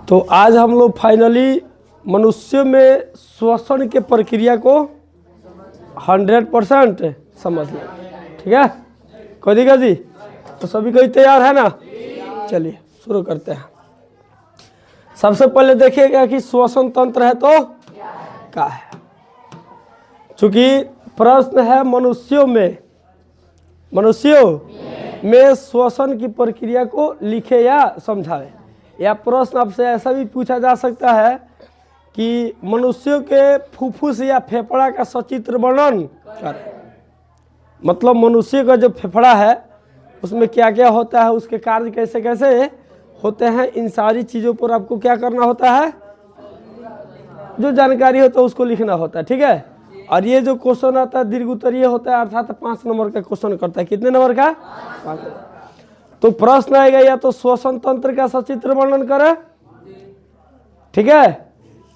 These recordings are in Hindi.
तो आज हम लोग फाइनली मनुष्य में श्वसन के प्रक्रिया को 100% समझ लें। ठीक है, कोई दिक्कत जी? तो सभी कोई तैयार है ना? चलिए शुरू करते हैं। सबसे पहले देखिएगा कि श्वसन तंत्र है तो क्या है। चूंकि प्रश्न है मनुष्यों में श्वसन की प्रक्रिया को लिखे या समझाए, या प्रश्न आपसे ऐसा भी पूछा जा सकता है कि मनुष्यों के फुफ्फुस या फेफड़ा का सचित्र वर्णन करें। मतलब मनुष्य का जो फेफड़ा है उसमें क्या क्या होता है, उसके कार्य कैसे कैसे होते हैं, इन सारी चीज़ों पर आपको क्या करना होता है, जो जानकारी होता है उसको लिखना होता है। ठीक है, और ये जो क्वेश्चन आता है दीर्घ उत्तरीय होता है, अर्थात 5 नंबर का क्वेश्चन करता है। कितने नंबर का? 5 नंबर। तो प्रश्न आएगा या तो श्वसन तंत्र का सचित्र वर्णन करें, ठीक है,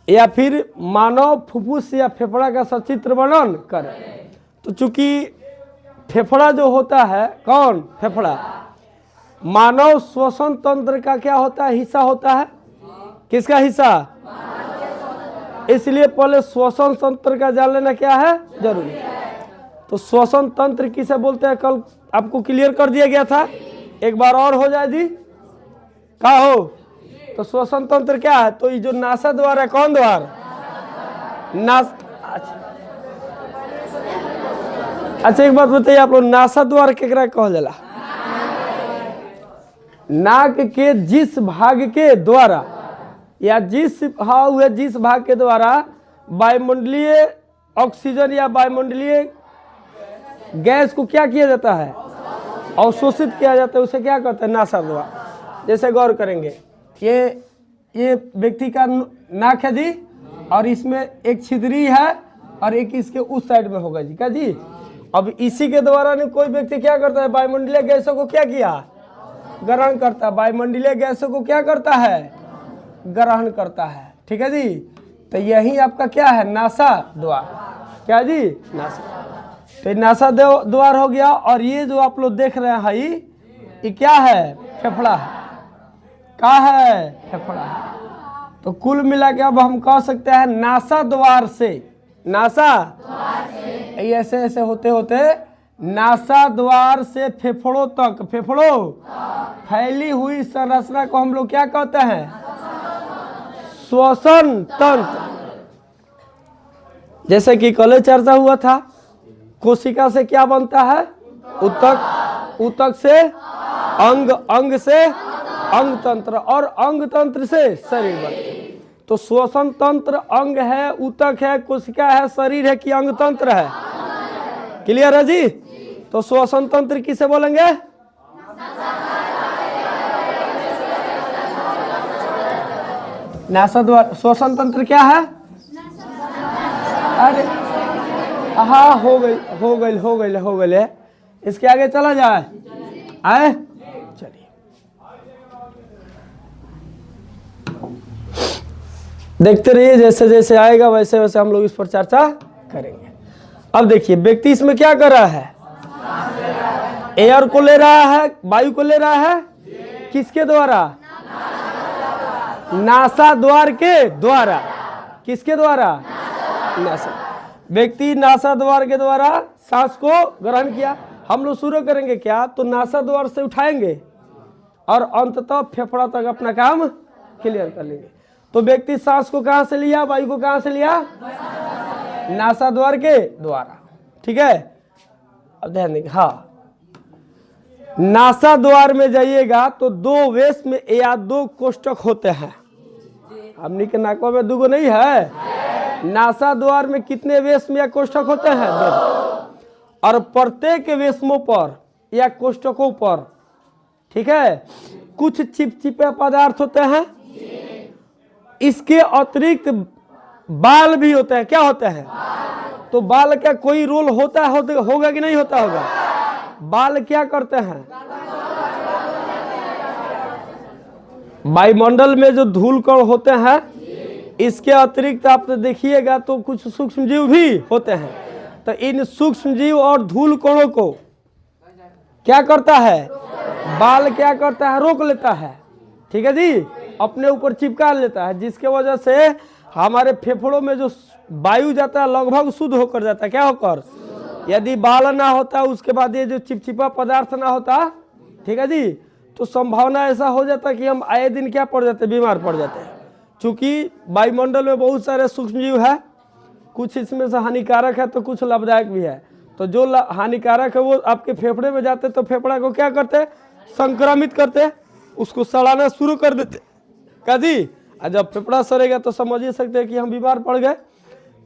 या फिर मानव फुफ्फुस या फेफड़ा का सचित्र वर्णन करें। तो चूंकि फेफड़ा जो होता है, कौन? फेफड़ा मानव श्वसन तंत्र का क्या होता है? हिस्सा होता है। किसका हिस्सा? इसलिए पहले श्वसन तंत्र का जान लेना क्या है? जरूरी। तो श्वसन तंत्र किसे बोलते हैं कल आपको क्लियर कर दिया गया था, एक बार और हो जाए जी। क्या हो? तो श्वसन तंत्र क्या है? तो ये जो नासा द्वार है, कौन द्वार? अच्छा एक बात बताइए आप लोग, नासा द्वार केकरा कहल जाला? नाक के जिस भाग के द्वारा या जिस भाग के द्वारा वायुमंडलीय ऑक्सीजन या वायुमंडलीय गैस को क्या किया जाता है? अवशोषित किया जाता है, उसे क्या कहते हैं? नासा द्वार। जैसे गौर करेंगे, ये व्यक्ति का नाक है जी, और इसमें एक छिद्री है और एक इसके उस साइड में होगा जी। क्या जी? अब इसी के द्वारा ने कोई व्यक्ति क्या करता है? वायुमंडलीय गैसों को क्या किया? ग्रहण करता है। वायुमंडलीय गैसों को क्या करता है? ग्रहण करता है। ठीक है जी। तो यही आपका क्या है? नासा द्वार। क्या जी? नासा। तो नासा द्वार हो गया। और ये जो आप लोग देख रहे हैं ये क्या है? फेफड़ा है। क्या है? फेफड़ा है। तो कुल मिला के अब हम कह सकते हैं नासा द्वार से, ऐसे ऐसे होते होते नासा द्वार से फेफड़ों तक, फैली हुई संरचना को हम लोग क्या कहते हैं? श्वसन तंत्र। जैसे कि कल चर्चा हुआ था, कोशिका से क्या बनता है? ऊतक से अंग, अंग से अंग तंत्र, और अंग तंत्र से शरीर बनता है। तो श्वसन तंत्र अंग है, ऊतक है, कोशिका है, शरीर है कि अंग तंत्र है? क्लियर है जी? तो श्वसन तंत्र किसे बोलेंगे? नासा द्वार। श्वसन तंत्र क्या है? अरे हाँ, हो गई। इसके आगे चला जाए, आए चलिए। देखते रहिए, जैसे जैसे आएगा वैसे वैसे हम लोग इस पर चर्चा करेंगे। अब देखिए, व्यक्ति इसमें क्या कर रहा है? एयर को ले रहा है, वायु को ले रहा है। किसके द्वारा? नासा द्वार के द्वारा। किसके द्वारा? नासा। व्यक्ति नासा द्वार के द्वारा सांस को ग्रहण किया। हम लोग शुरू करेंगे क्या? तो नासा द्वार से उठाएंगे और अंततः फेफड़ा तक अपना काम क्लियर कर लेंगे। तो व्यक्ति सांस को कहां से लिया? वायु को कहां से लिया? नासा द्वार के द्वारा। ठीक है, अब ध्यान देंगे। हाँ, नासा द्वार में जाइएगा तो 2 वेश में या 2 कोष्ठक होते हैं। हमनी के नाकों में 2 नहीं है। नासा द्वार में कितने वेश में या कोष्ठक होते हैं? 2। और प्रत्येक वेशमों पर या कोष्ठकों पर, ठीक है, कुछ चिपचिपे पदार्थ होते हैं। इसके अतिरिक्त बाल भी होते हैं। क्या होते हैं? तो बाल का कोई रोल होता होगा कि नहीं होता होगा? बाल क्या करते हैं? वायुमंडल में जो धूल कण होते हैं, इसके अतिरिक्त आप देखिएगा तो कुछ सूक्ष्म जीव भी होते हैं। तो इन सूक्ष्म जीव और धूल कणों को क्या करता है? बाल क्या करता है? रोक लेता है। ठीक है जी। अपने ऊपर चिपका लेता है, जिसके वजह से हमारे फेफड़ों में जो वायु जाता है लगभग शुद्ध होकर जाता है। क्या होकर? यदि बाल ना होता, उसके बाद ये जो चिपचिपा पदार्थ ना होता, ठीक है जी, तो संभावना ऐसा हो जाता कि हम आए दिन क्या पड़ जाते, बीमार पड़ जाते हैं। चूंकि वायुमंडल में बहुत सारे सूक्ष्म जीव है, कुछ इसमें से हानिकारक है तो कुछ लाभदायक भी है। तो जो हानिकारक है वो आपके फेफड़े में जाते तो फेफड़ा को क्या करते, संक्रमित करते, उसको सड़ाना शुरू कर देते का जी। और जब फेफड़ा सड़ेगा तो समझ ही सकते हैं कि हम बीमार पड़ गए।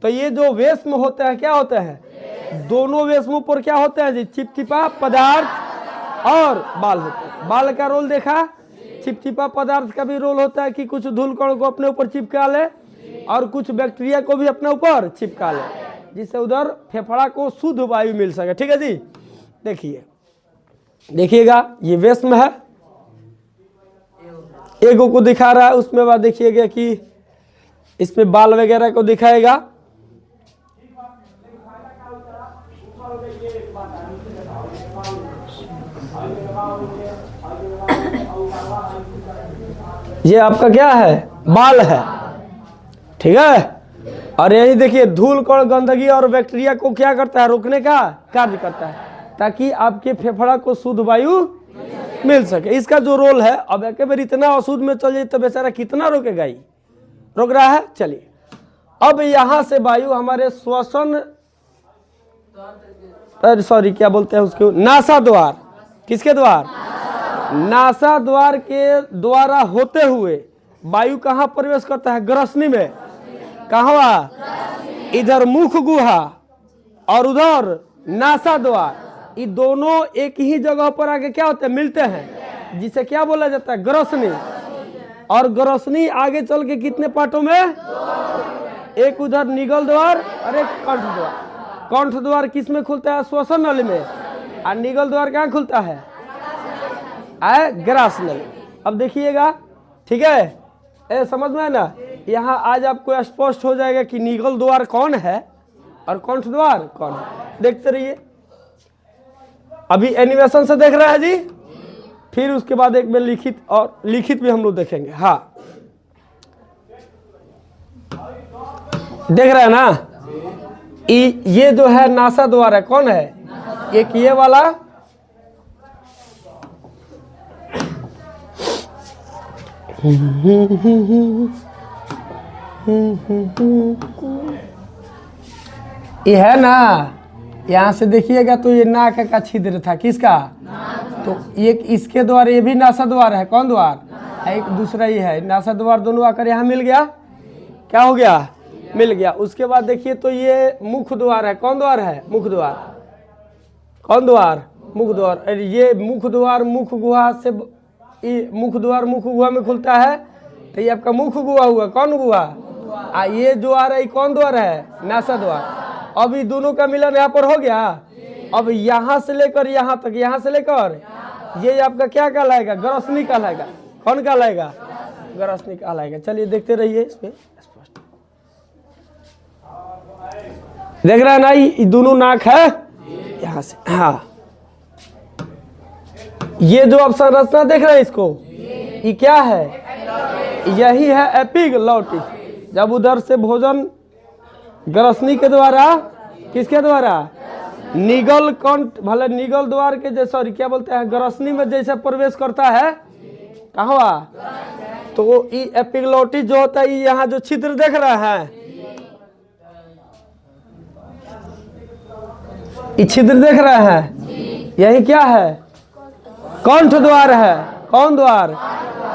तो ये जो वेश्म होते हैं क्या होते हैं, दोनों वेश्मों पर क्या होते हैं जी, चिपचिपा पदार्थ और बाल होते हैं। बाल का रोल देखा, चिपचिपा पदार्थ का भी रोल होता है कि कुछ धूल कण को अपने ऊपर चिपका ले और कुछ बैक्टीरिया को भी अपने ऊपर चिपका ले, जिससे उधर फेफड़ा को शुद्ध वायु मिल सके। ठीक है जी, देखिएगा ये वेश्म है, एगो को दिखा रहा है, उसमें बाद देखिएगा कि इसमें बाल वगैरह को दिखाएगा। ये आपका क्या है, बाल है, ठीक है। और यही देखिए धूल कण, गंदगी और बैक्टीरिया को क्या करता है, रोकने का कार्य करता है, ताकि आपके फेफड़ा को शुद्ध वायु मिल सके। इसका जो रोल है, अब एक बार इतना अशुद्ध में चल जाए तो बेचारा कितना रोकेगा, ही रोक रहा है। चलिए अब यहां से वायु हमारे श्वसन, सॉरी क्या बोलते हैं उसको, नासा द्वार, किसके द्वार, नासा द्वार के द्वारा होते हुए वायु कहाँ प्रवेश करता है, ग्रसनी में। कहाँ, इधर मुख गुहा और उधर नासा द्वार, ये दोनों एक ही जगह पर आके क्या होते हैं, मिलते हैं, जिसे क्या बोला जाता है, ग्रसनी। और ग्रसनी आगे चल के कितने पार्टों में, एक उधर निगल द्वार और एक कंठ द्वार। कंठ द्वार किस में खुलता है, श्वसन नली में, और निगल द्वार कहाँ खुलता है, ग्रास नली। अब देखिएगा, ठीक है, समझ में है ना। यहाँ आज आपको स्पष्ट हो जाएगा कि निगल द्वार कौन है और कंठ द्वार कौन है। देखते रहिए, अभी एनिमेशन से देख रहे हैं जी, फिर उसके बाद एक में लिखित, और लिखित भी हम लोग देखेंगे। हाँ देख रहे हैं ना, ये जो है नासा द्वार है, कौन है, एक ये वाला, ये है ना। यहाँ से देखिएगा तो ये नाक का छिद्र था, किसका, तो ये इसके द्वारा, ये भी नासा द्वार है, कौन द्वार, एक दूसरा ही है, नासा द्वार, दोनों आकर यहाँ मिल गया, क्या हो गया, मिल गया। उसके बाद देखिए तो ये मुख द्वार है, कौन द्वार है, मुख द्वार, कौन द्वार, मुख द्वार। ये मुख द्वार मुख गुहा से, मुख द्वार मुख गुहा में खुलता है, तो ये आपका मुख गुहा हुआ, कौन गुहा, ये जो आ रहा है कौन द्वार है, नासा द्वार। अब ये दोनों का मिलन यहाँ पर हो गया। अब यहाँ से लेकर यहाँ तक, यहाँ से लेकर ये आपका क्या कहलाएगा, ग्रसनी कहलाएगा, कौन कहलाएगा, ग्रसनी कहलाएगा। चलिए देखते रहिए, इसमें स्पष्ट देख रहा है ना, ये दोनों नाक है यहाँ से। हाँ ये जो आप संरचना देख रहे हैं इसको, ये क्या है, यही है एपिग्लॉटिस। जब उधर से भोजन ग्रसनी के द्वारा, किसके द्वारा, निगल कंठ, भले निगल द्वार के जैसे, सॉरी क्या बोलते हैं, ग्रसनी में जैसे प्रवेश करता है, कहाँ, तो ये एपिग्लॉटिस जो होता है, ये यहाँ जो छिद्र देख रहा है, ये छिद्र देख रहा है, यही क्या है, कंठ द्वार है, कौन द्वार,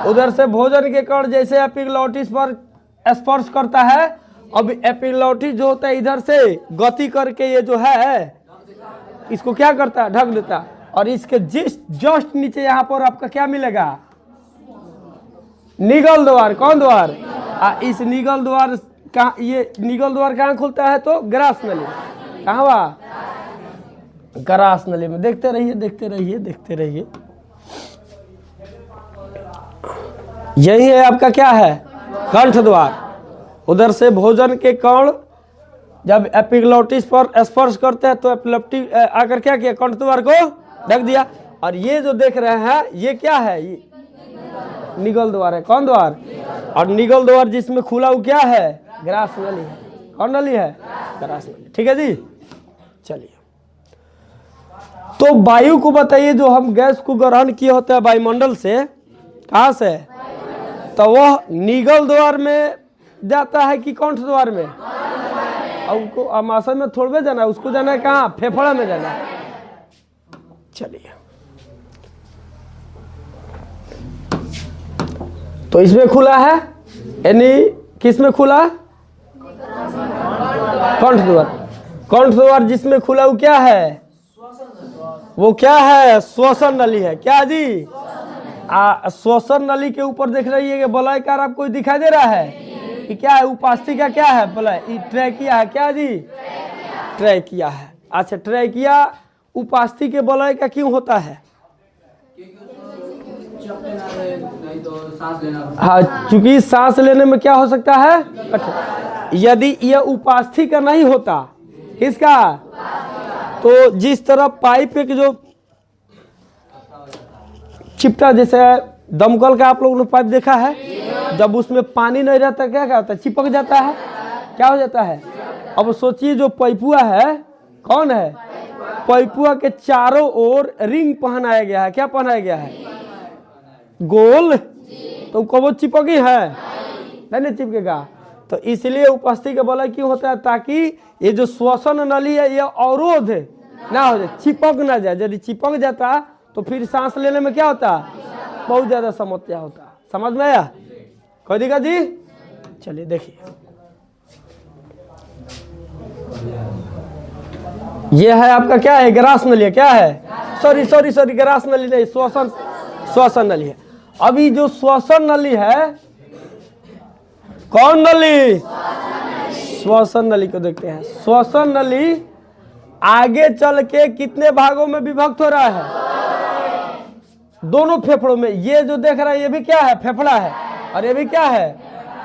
उधर से भोजन के कण जैसे एपिग्लॉटिस पर स्पर्श करता है। अब एपिग्लॉटिस जो होता है इधर से गति करके ये जो है इसको क्या करता है, ढक देता है, और इसके जस्ट नीचे यहाँ पर आपका क्या मिलेगा, निगल द्वार, कौन द्वार, इस निगल द्वार का, ये निगल द्वार कहाँ खुलता है, तो ग्रास नली, कहाँ हुआ, ग्रास नली में। देखते रहिए देखते रहिए देखते रहिए, यही है आपका क्या है, कंठ द्वार। उधर से भोजन के कण जब एपिग्लॉटिस पर स्पर्श करते हैं तो एपिग्लॉटिस आकर क्या किया, कंठ द्वार को ढक दिया। और ये जो देख रहे हैं ये क्या है, ये निगल द्वार है। कौन द्वार? और निगल द्वार जिसमें खुला वो क्या है? ग्रास नली है। कौन नली है? ग्रास नली। ठीक है जी। चलिए, तो वायु को बताइए, जो हम गैस को ग्रहण किए होते हैं वायुमंडल से, कहाँ से? तो वह निगल द्वार में जाता है कि कंठ द्वार में? और उनको आमाशय में थोड़े जाना है, उसको जाना है कहाँ? फेफड़ा में जाना है। चलिए, तो इसमें खुला है, यानी किस में खुला? कंठ द्वार। कंठ द्वार जिसमें खुला वो क्या है? वो क्या है? श्वसन नली है। क्या जी? श्वसन नली के ऊपर देख रही है कि वलयकार आपको दिखाई दे रहा है कि क्या है? उपास्थि का क्या है? वलय ट्रैकिया है। क्या जी? ट्रैकिया है। अच्छा, ट्रैकिया उपास्थि के वलय का क्यों होता है? हाँ, क्योंकि सांस लेने में क्या हो सकता है? कठिन। यदि यह उपास्थि का नहीं होता, किसका? तो जिस तरह पाइप के जो चिपटा, जैसे दमकल का आप लोगों ने पाइप देखा है, जब उसमें पानी नहीं रहता क्या होता है? चिपक जाता है। क्या हो जाता है? अब सोचिए, जो पाइपुआ है, कौन है? पाइपुआ के चारों ओर रिंग पहनाया गया है। क्या पहनाया गया है? गोल। तो कब चिपकी है? नहीं चिपकेगा। तो इसलिए उपस्थिति के वलय क्यों होता है? ताकि ये जो श्वसन नली है ये अवरोध ना हो जाए, चिपक ना जाए। यदि चिपक जाता तो फिर सांस लेने में क्या होता? बहुत ज्यादा समस्या होता। समझ में आया? कोई दिक्कत जी? चलिए देखिए, ये है आपका क्या है? ग्रास नली। क्या है? सॉरी ग्रास नली नहीं, श्वसन नली है। अभी जो श्वसन नली है, कौन नली? श्वसन नली को देखते हैं। श्वसन नली आगे चल के कितने भागों में विभक्त हो रहा है? दोनों फेफड़ों में। ये जो देख रहा है ये भी क्या है? फेफड़ा है। और ये भी क्या है?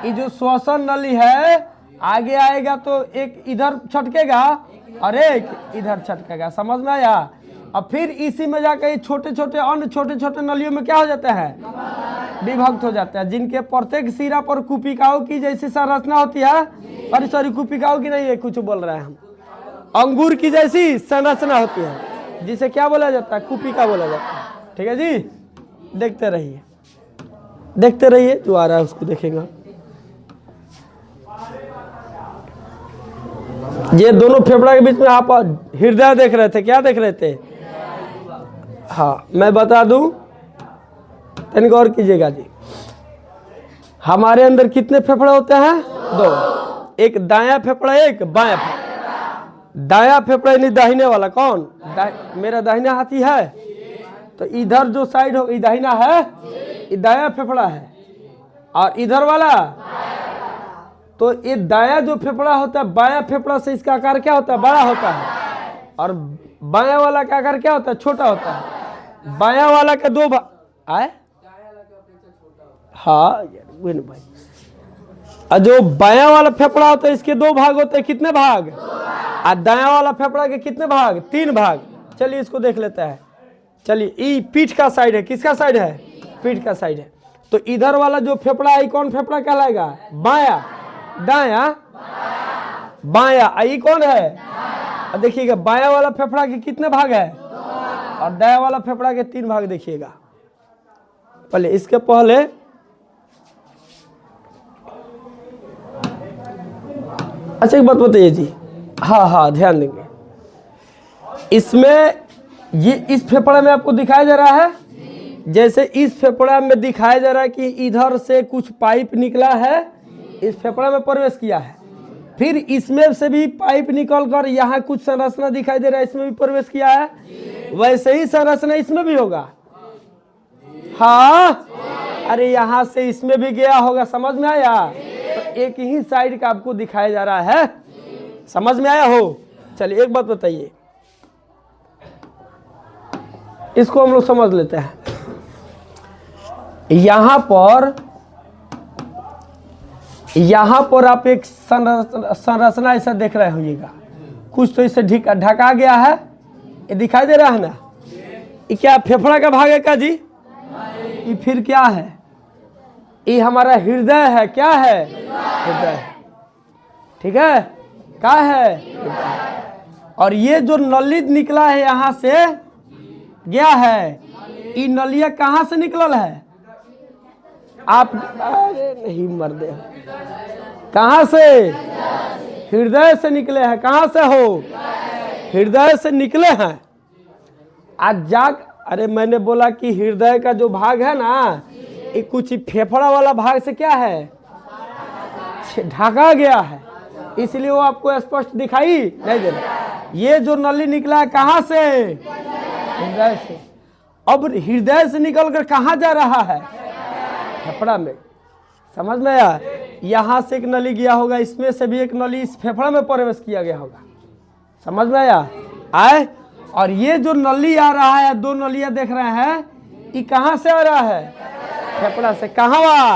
ये जो श्वसन नली है, आगे आएगा तो एक इधर छटकेगा और एक इधर छटकेगा। समझ में आया? और फिर इसी में जाकर छोटे छोटे अन्य छोटे छोटे नलियों में क्या हो जाता है? विभक्त हो जाता है, जिनके प्रत्येक सिरा पर कुपिकाओं की जैसी संरचना होती है। अरे सॉरी, कुपिकाओं की नहीं है, कुछ बोल रहे हैं हम। अंगूर की जैसी संरचना होती है, जिसे क्या बोला जाता है? कुपिका बोला जाता है। ठीक है जी। देखते रहिए, देखते रहिए, जो आ रहा है उसको देखेगा। ये दोनों फेफड़ा के बीच में आप हृदय देख रहे थे। क्या देख रहे थे? हाँ, मैं बता दूं, तनिक गौर कीजिएगा जी। हमारे अंदर कितने फेफड़े होते हैं? दो। एक दायां फेफड़ा, एक बायां फेफड़ा। दायां फेफड़ा यानी दाहिने वाला। कौन? मेरा दाहिना हाथी है, तो इधर जो साइड हो, दाहिना है, ये दायां फेफड़ा है। और इधर वाला, तो ये दायां जो फेफड़ा होता है, बायां फेफड़ा से इसका आकार क्या होता है? बड़ा होता है। और बायां वाला का आकार क्या होता है? छोटा होता है। बायां वाला का दो भाग आए। हाँ भाई, और जो बायां वाला फेफड़ा होता है इसके दो भाग होते हैं। कितने भाग? और दायां वाला फेफड़ा के कितने भाग? 3 भाग। चलिए इसको देख लेते हैं। चलिए, ये पीठ का साइड है। किसका साइड है? पीठ का साइड है। तो इधर वाला जो फेफड़ा है, कौन फेफड़ा कहलाएगा? बायां। दायां, बायां। ये कौन है? देखिएगा, बायां वाला फेफड़ा के कितने भाग है? और दायां वाला फेफड़ा के 3 भाग। देखिएगा, पहले इसके पहले अच्छा एक बात बताइए जी। हाँ, ध्यान देंगे। इसमें ये इस फेफड़ा में आपको दिखाया जा रहा है, जैसे इस फेफड़ा में दिखाया जा रहा है कि इधर से कुछ पाइप निकला है, इस फेफड़ा में प्रवेश किया है। फिर इसमें से भी पाइप निकलकर यहाँ कुछ संरचना दिखाई दे रहा है, इसमें भी प्रवेश किया है। वैसे ही संरचना इसमें भी होगा। हाँ, अरे यहाँ से इसमें भी गया होगा। समझ में आया? तो एक ही साइड का आपको दिखाया जा रहा है। समझ में आया हो? चलिए एक बात बताइए, इसको हम लोग समझ लेते हैं। यहाँ पर आप एक संरचना ऐसा देख रहे होइएगा, कुछ तो इसे ढका गया है। ये दिखाई दे रहा है ना? ये क्या फेफड़ा का भाग है का जी? ये फिर क्या है? ये हमारा हृदय है। क्या है? हृदय है। ठीक है, क्या है? हृदय। और ये जो नली निकला है यहाँ से गया है, ये नलिया कहाँ से निकलल है? आप अरे नहीं मर्दे, कहाँ से? हृदय से निकले हैं। कहाँ से हो? हृदय से निकले हैं। आज जाग, अरे मैंने बोला कि हृदय का जो भाग है ना, ये कुछ फेफड़ा वाला भाग से क्या है? ढका गया है, इसलिए वो आपको स्पष्ट दिखाई नहीं दे रहा। ये जो नली निकला है कहाँ से? हृदय से। अब हृदय से निकलकर कहाँ जा रहा है? फेफड़ा में। समझ में आया? यहाँ से एक नली गया होगा, इसमें से भी एक नली इस फेफड़ा में प्रवेश किया गया होगा। समझ में आया? आए, और ये जो नली आ रहा है, दो नलियां देख रहे हैं, ये कहाँ से आ रहा है? फेफड़ा से। कहाँ हुआ?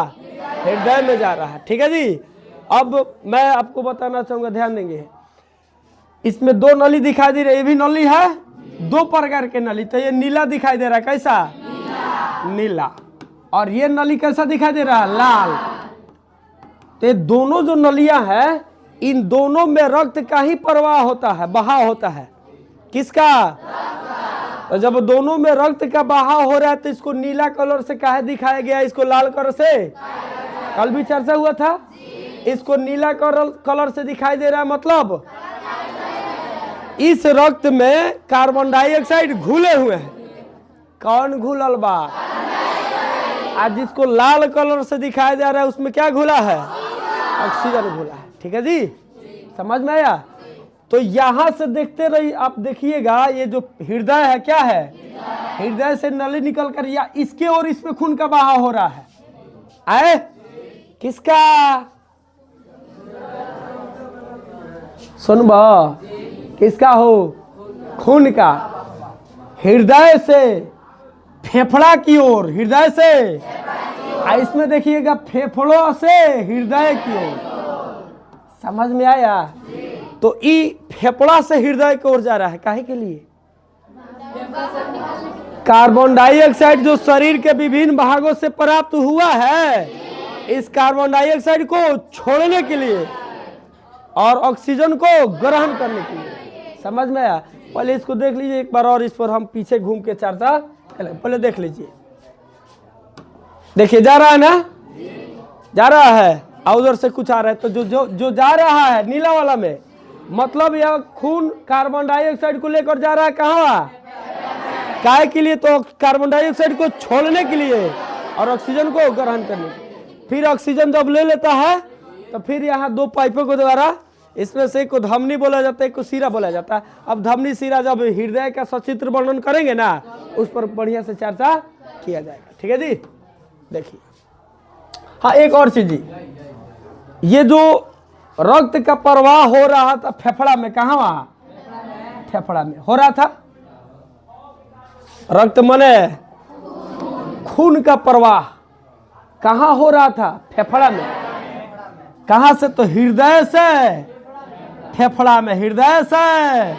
हृदय में जा रहा है। ठीक है जी। अब मैं आपको बताना चाहूंगा, ध्यान देंगे, इसमें दो नली दिखाई दे रही है। ये भी नली है, दो प्रकार के नली। तो ये नीला दिखाई दे रहा है। कैसा? नीला। और ये नली कैसा दिखाई दे रहा है? लाल। तो ये दोनों जो नलियां हैं, इन दोनों में रक्त का ही प्रवाह होता है, बहाव होता है। किसका? तो जब दोनों में रक्त का बहाव हो रहा है तो इसको नीला कलर से काहे दिखाया गया, इसको लाल कलर से? कल भी चर्चा हुआ था। इसको नीला कलर से दिखाई दे रहा है, मतलब इस रक्त में कार्बन डाइऑक्साइड घुले हुए हैं। कौन घुलल बा? आज जिसको लाल कलर से दिखाया जा रहा है उसमें क्या घुला है? ऑक्सीजन घुला है। ठीक है जी, समझ में आया? तो यहां से देखते रहिए, आप देखिएगा, ये जो हृदय है क्या है? हृदय से नली निकल कर या इसके और इसमें खून का बहाव हो रहा है। आए, किसका? सुनबा, किसका हो? खून का। हृदय से फेफड़ा की ओर, हृदय से। इसमें देखिएगा फेफड़ों से हृदय की ओर। समझ में आया? तो ई फेफड़ा से हृदय की ओर जा रहा है। काहे के लिए? कार्बन डाइऑक्साइड जो शरीर के विभिन्न भागों से प्राप्त हुआ है, इस कार्बन डाइऑक्साइड को छोड़ने के लिए और ऑक्सीजन को ग्रहण करने के लिए। समझ में आया? पहले इसको देख लीजिए एक बार, और इस पर हम पीछे घूम के चर्चा करें। पहले देख लीजिए, देखिए जा रहा है ना? जा रहा है। उधर से कुछ आ रहा है, तो जो जा रहा है नीला वाला में, मतलब यह खून कार्बन डाइऑक्साइड को लेकर जा रहा है। कहाँ? काय के लिए? तो कार्बन डाइऑक्साइड को छोड़ने के लिए और ऑक्सीजन को ग्रहण करने के लिए। फिर ऑक्सीजन जब ले लेता है तो फिर यहाँ दो पाइपों के द्वारा, इसमें से एक को धमनी बोला जाता है, एक को सीरा बोला जाता है। अब धमनी सीरा जब हृदय का सचित्र वर्णन करेंगे ना, उस पर बढ़िया से चर्चा किया जाएगा। ठीक है जी। देखिए, हाँ एक और चीज जी, ये जो रक्त का प्रवाह हो रहा था फेफड़ा में, कहाँ? वहां फेफड़ा में हो रहा था। रक्त मने खून का प्रवाह कहाँ हो रहा था? फेफड़ा में। कहाँ से? तो हृदय से फेफड़ा में, हृदय से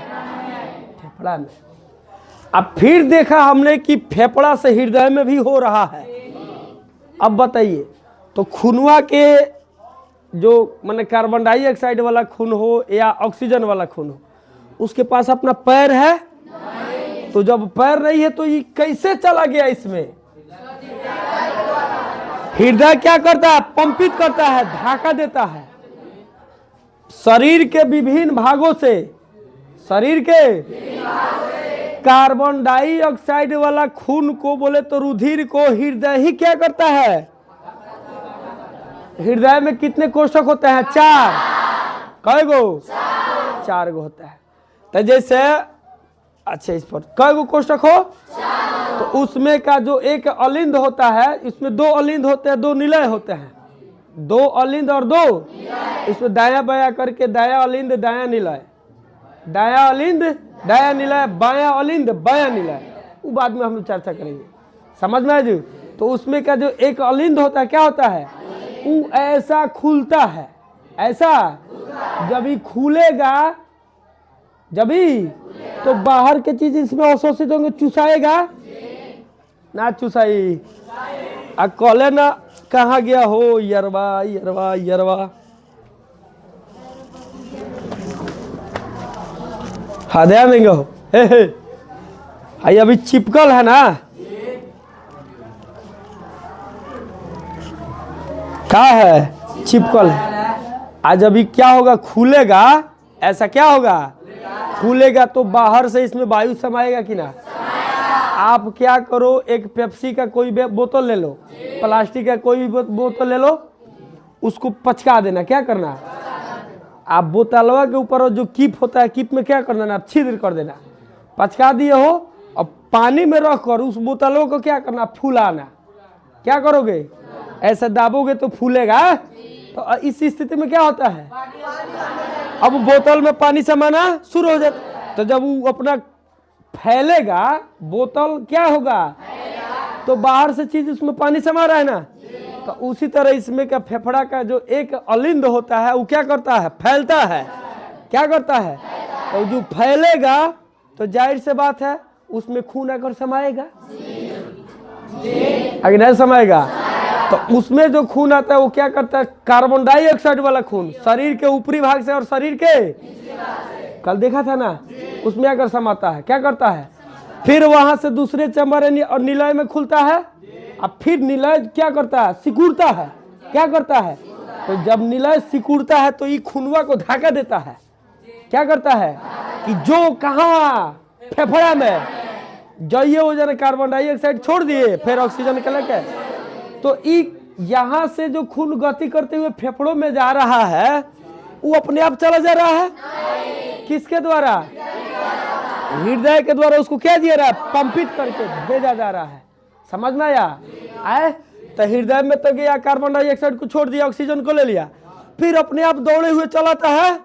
फेफड़ा में। अब फिर देखा हमने कि फेफड़ा से हृदय में भी हो रहा है। अब बताइए, तो खूनवा के जो माने कार्बन डाइऑक्साइड वाला खून हो या ऑक्सीजन वाला खून हो, उसके पास अपना पैर है? तो जब पैर नहीं है तो ये कैसे चला गया इसमें? हृदय क्या करता है? पंपित करता है, धक्का देता है। शरीर के विभिन्न भागों से, शरीर के कार्बन डाइऑक्साइड वाला खून को बोले तो रुधिर को हृदय ही क्या करता है? हृदय में कितने कोशिका होते हैं? 4। कै गो? 4 गो होता है। तो जैसे, अच्छा इस पर कै गो कोशिका हो? तो उसमें का जो एक अलिंद होता है, इसमें 2 अलिंद होते हैं, 2 निलय होते हैं। 2 अलिंद और 2, इसमें दाया बाया करके दाया अलिंद दाया निलय, दाया अलिंद दाया निलय, बाया अलिंद बाया निलय। वो बाद में हम लोग चर्चा करेंगे। समझ में आया जी? तो उसमें का जो एक अलिंद होता है क्या होता है? वो ऐसा खुलता है, ऐसा जब ही खुलेगा, जब ही तो बाहर के चीज इसमें अवशोषित होंगे, चुसाएगा ना? चुसाई कले ना कहाँ गया हो यरवा यरवा यरवा। हाँ ध्यान देंगे हो। हे भाई अभी चिपकल है ना, क्या है चिपकल है। आज अभी क्या होगा, खुलेगा, ऐसा क्या होगा, खुलेगा तो बाहर से इसमें वायु समाएगा कि ना। आप क्या करो, एक पेप्सी का कोई बोतल ले लो, प्लास्टिक का कोई भी बोतल ले लो, उसको पचका देना। क्या करना, आप बोतलवा के ऊपर जो कीप होता है, कीप में क्या करना, आप छिद्र कर देना। पचका दिए हो, और पानी में रख कर उस बोतलों को क्या करना, फूलाना। क्या करोगे, ऐसे दाबोगे तो फूलेगा। तो इस स्थिति में क्या होता है, अब बोतल में पानी समाना शुरू हो जाता। तो जब वो अपना फैलेगा, बोतल क्या होगा, तो बाहर से चीज उसमें पानी समा रहा है ना। तो उसी तरह इसमें का फेफड़ा का जो एक अलिंद होता है, वो क्या करता है, फैलता है। क्या करता है, तो जो फैलेगा तो जाहिर से बात है उसमें खून आकर समाएगा, अगर नहीं समाएगा तो उसमें जो खून आता है वो क्या करता है, कार्बन डाइऑक्साइड वाला खून शरीर के ऊपरी भाग से और शरीर के, कल देखा था ना, उसमें आकर समाता है। क्या करता है, फिर वहां से दूसरे चैम्बर और निलय में खुलता है, अब फिर निलय क्या करता है, सिकुड़ता है। क्या करता है, तो जब निलय सिकुड़ता है तो ये खूनवा को धक्का देता है। क्या करता है कि जो कहाँ फेफड़ा में जाइए वो जरा कार्बन डाइऑक्साइड छोड़ दिए, फिर ऑक्सीजन निकल के, तो यहाँ से जो खून गति करते हुए फेफड़ों में जा रहा है वो अपने आप चला जा रहा है। किसके द्वारा, हृदय के द्वारा उसको क्या दिया रहा है, पंपित करके भेजा जा रहा है। समझ में आया, आए तो हृदय में तो गया, कार्बन डाइऑक्साइड को छोड़ दिया, ऑक्सीजन को ले लिया, फिर अपने आप दौड़े हुए चलाता है।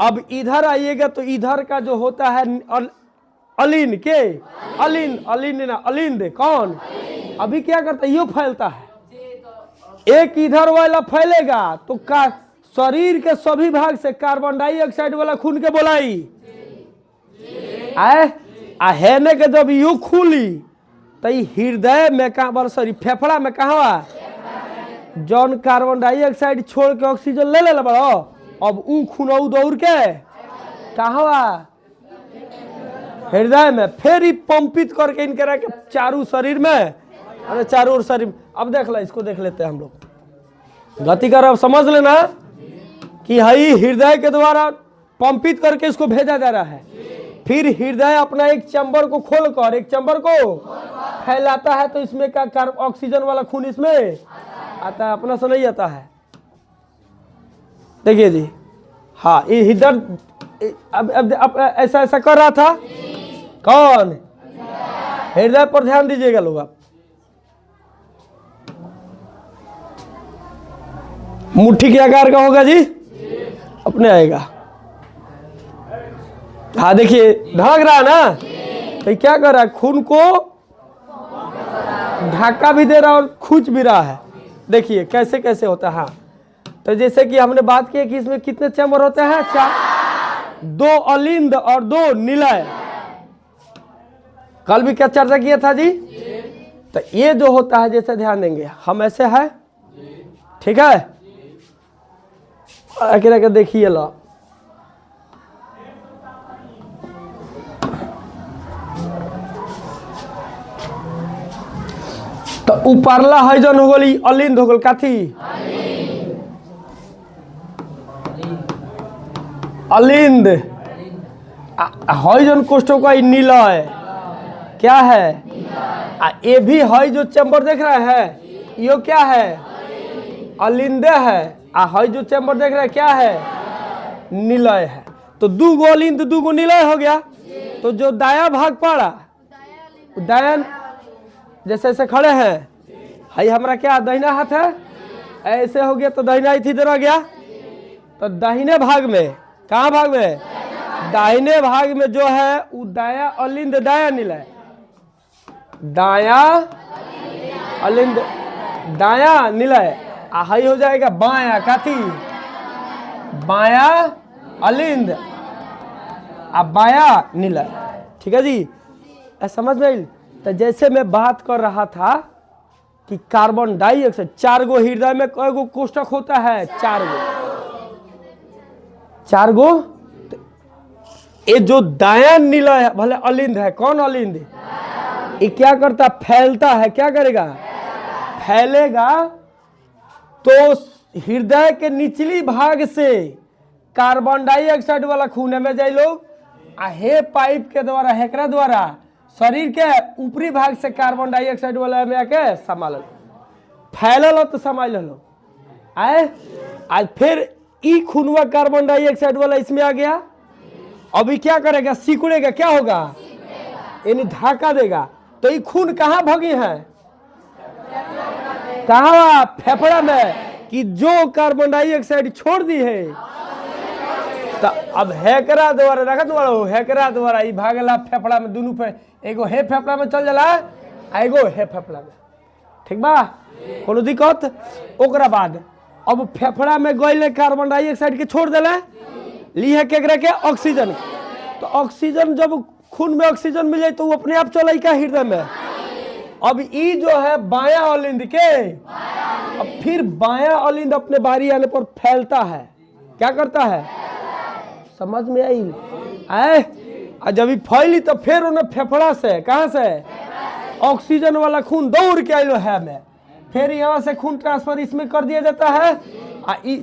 अब इधर आइएगा तो इधर का जो होता है अलिन के, अलिन ना, अलिंद कौन, अभी क्या करता है, यो फैलता है। एक इधर वाला फैलेगा तो शरीर के सभी भाग से कार्बन डाइऑक्साइड वाला खून के बोलाई हेने के जब यू खुली तो हृदय में कहा, सॉरी फेफड़ा में कहा, जौन कार्बन डाइऑक्साइड छोड़ के ऑक्सीजन ले ले बड़ो, अब ऊ खून दौड़ के कहा, हृदय में, फिर ही पंपित करके इनके के चारों शरीर में, अरे चारों ओर शरीर। अब देख ला, इसको देख लेते हैं हम लोग, गति कर, अब समझ लेना कि हई हृदय के द्वारा पंपित करके इसको भेजा जा रहा है। फिर हृदय अपना एक चैम्बर को खोलकर एक चैम्बर को फैलाता है, तो इसमें का ऑक्सीजन वाला खून इसमें आता है, अपना से नहीं आता है। देखिए जी, हाँ इधर अब ऐसा ऐसा कर रहा था कौन, हृदय पर ध्यान दीजिएगा लोग। आप मुट्ठी के आकार का होगा जी, अपने आएगा। हाँ देखिए धड़क रहा है ना, तो क्या कर रहा है, खून को धक्का भी दे रहा है और खींच भी रहा है। देखिए कैसे कैसे होता है। हाँ तो जैसे कि हमने बात की कि इसमें कितने चैम्बर होते हैं, 4, 2 अलिंद और 2 निलय। कल भी क्या चर्चा किया था जी, तो ये जो होता है, जैसे ध्यान देंगे हम, ऐसे है, ठीक है, अकेला के देखिए लो, तो ऊपरला है जन हो गई अलिंद, हो गल काथी अलिंद, है जन कोष्ठों का निलय क्या है, ये भी है जो चैम्बर देख रहे हैं, यो क्या है, अलिंदे है। है जो चैम्बर देख रहे हैं क्या है, निलय है। तो 2 गो अलिंद 2 गो निलय हो गया। तो जो दाया भाग पड़ा, दायन जैसे ऐसे खड़े हैं, हाई हमारा क्या दाहिना हाथ है, ऐसे हो गया तो दाहिना हाथ इधर आ गया। तो दाहिने भाग में, कहाँ भाग में, दाहिने भाग में जो है वो दाया अलिंद, दाया निलय, दाया अलिंद, दाया निलय। हाई हो जाएगा बाया काथी, बाया अलिंद, बाया निलय। ठीक है जी, समझ में। तो जैसे मैं बात कर रहा था कि कार्बन डाइऑक्साइड, 4 गो हृदय में कई गो कोष्ठक होता है? 4 गो। 4 गो। ये जो दायां नीला है भले अलिंद है, कौन अलिंद? ये क्या करता? फैलता है। क्या करेगा? फैलेगा। तो हृदय के निचली भाग से कार्बन डाइऑक्साइड वाला खून में जाए लोग हे पाइप के द्वारा, हेकरा द्वारा शरीर के ऊपरी भाग से कार्बन डाइऑक्साइड वाला में आके संभाल फैलल तो संभाल लो आए। आज फिर ई खूनवा कार्बन डाइऑक्साइड वाला इसमें आ गया। अभी क्या करेगा? सिकुड़ेगा। क्या होगा? यानी धक्का देगा। तो ये खून कहाँ भगी है? कहाँ? फेफड़ा में। कि जो कार्बन डाइऑक्साइड छोड़ दी है तो अब हेकरा द्वारा रखत वाला हेकरा द्वारा ई भागला फेफड़ा में। दोनों पे एगो हे फेफड़ा में चल जाला, एगो हे फेफड़ा में। ठीक बा? कोनो दिक्कत? ओकरा बाद अब फेफड़ा में गइले कार्बन डाइऑक्साइड के छोड़ देला, ली है केकरा के? ऑक्सीजन। तो ऑक्सीजन जब खून में ऑक्सीजन मिल जाए तो वो अपने आप चले का हृदय में। अब ई जो है बायां अलिंद के, अब फिर बायां अलिंद अपने बारी आने पर फैलता है। क्या करता है? समझ में आई? जब फैली तो फिर उन्हें फेफड़ा से, कहां से? ऑक्सीजन वाला खून दौड़ के आइलो है में। फिर यहाँ से खून ट्रांसफर इसमें कर दिया जाता है।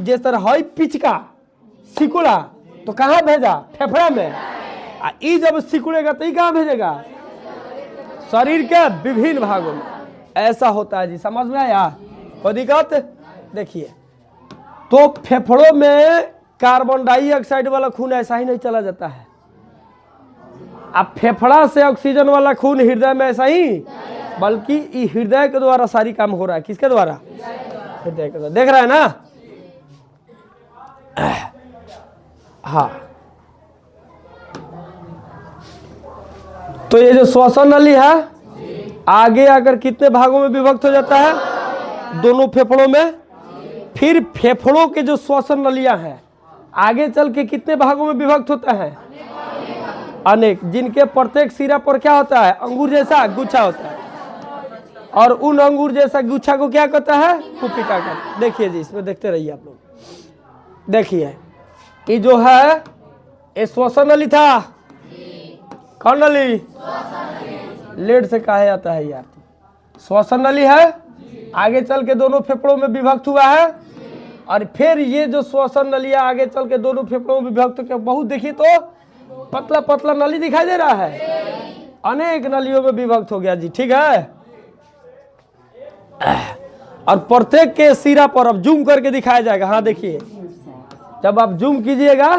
जिस तरह है पिचका सिकुड़ा तो कहाँ भेजा? फेफड़ा में। ई जब सिकुड़ेगा तो कहाँ भेजेगा? शरीर के विभिन्न भागों में। ऐसा होता है जी। समझ में आया? कोई दिक्कत? देखिए, तो फेफड़ों में कार्बन डाइऑक्साइड वाला खून ऐसा ही नहीं चला जाता है। अब फेफड़ा से ऑक्सीजन वाला खून हृदय में ऐसा ही, बल्कि हृदय के द्वारा सारी काम हो रहा है। किसके द्वारा? हृदय के द्वारा। देख रहा है ना? हाँ, तो ये जो श्वसन नली है आगे आकर कितने भागों में विभक्त हो जाता है? दोनों फेफड़ों में। फिर फेफड़ों के जो श्वसन नलियां हैं आगे चल के कितने भागों में विभक्त होता है? अनेक। जिनके प्रत्येक सिरा पर क्या होता है? अंगूर जैसा गुच्छा होता है। और उन अंगूर जैसा गुच्छा को क्या कहता है? कुपिका कहता है। देखिए जी, इसमें देखते रहिए आप लोग। देखिए, ये जो है ये श्वसन नली था। कौन नली? लेड से कहा जाता है यार। श्वसन नली है, आगे चल के दोनों फेफड़ों में विभक्त हुआ है। और फिर ये जो श्वसन नलियां आगे चल के दोनों फेफड़ों में विभक्त के बहुत देखिए तो पतला पतला नली दिखाई दे रहा है। अनेक नलियों में विभक्त हो गया जी। ठीक है? और प्रत्येक के सिरा पर अब जूम करके दिखाया जाएगा। हाँ देखिए, जब आप जूम कीजिएगा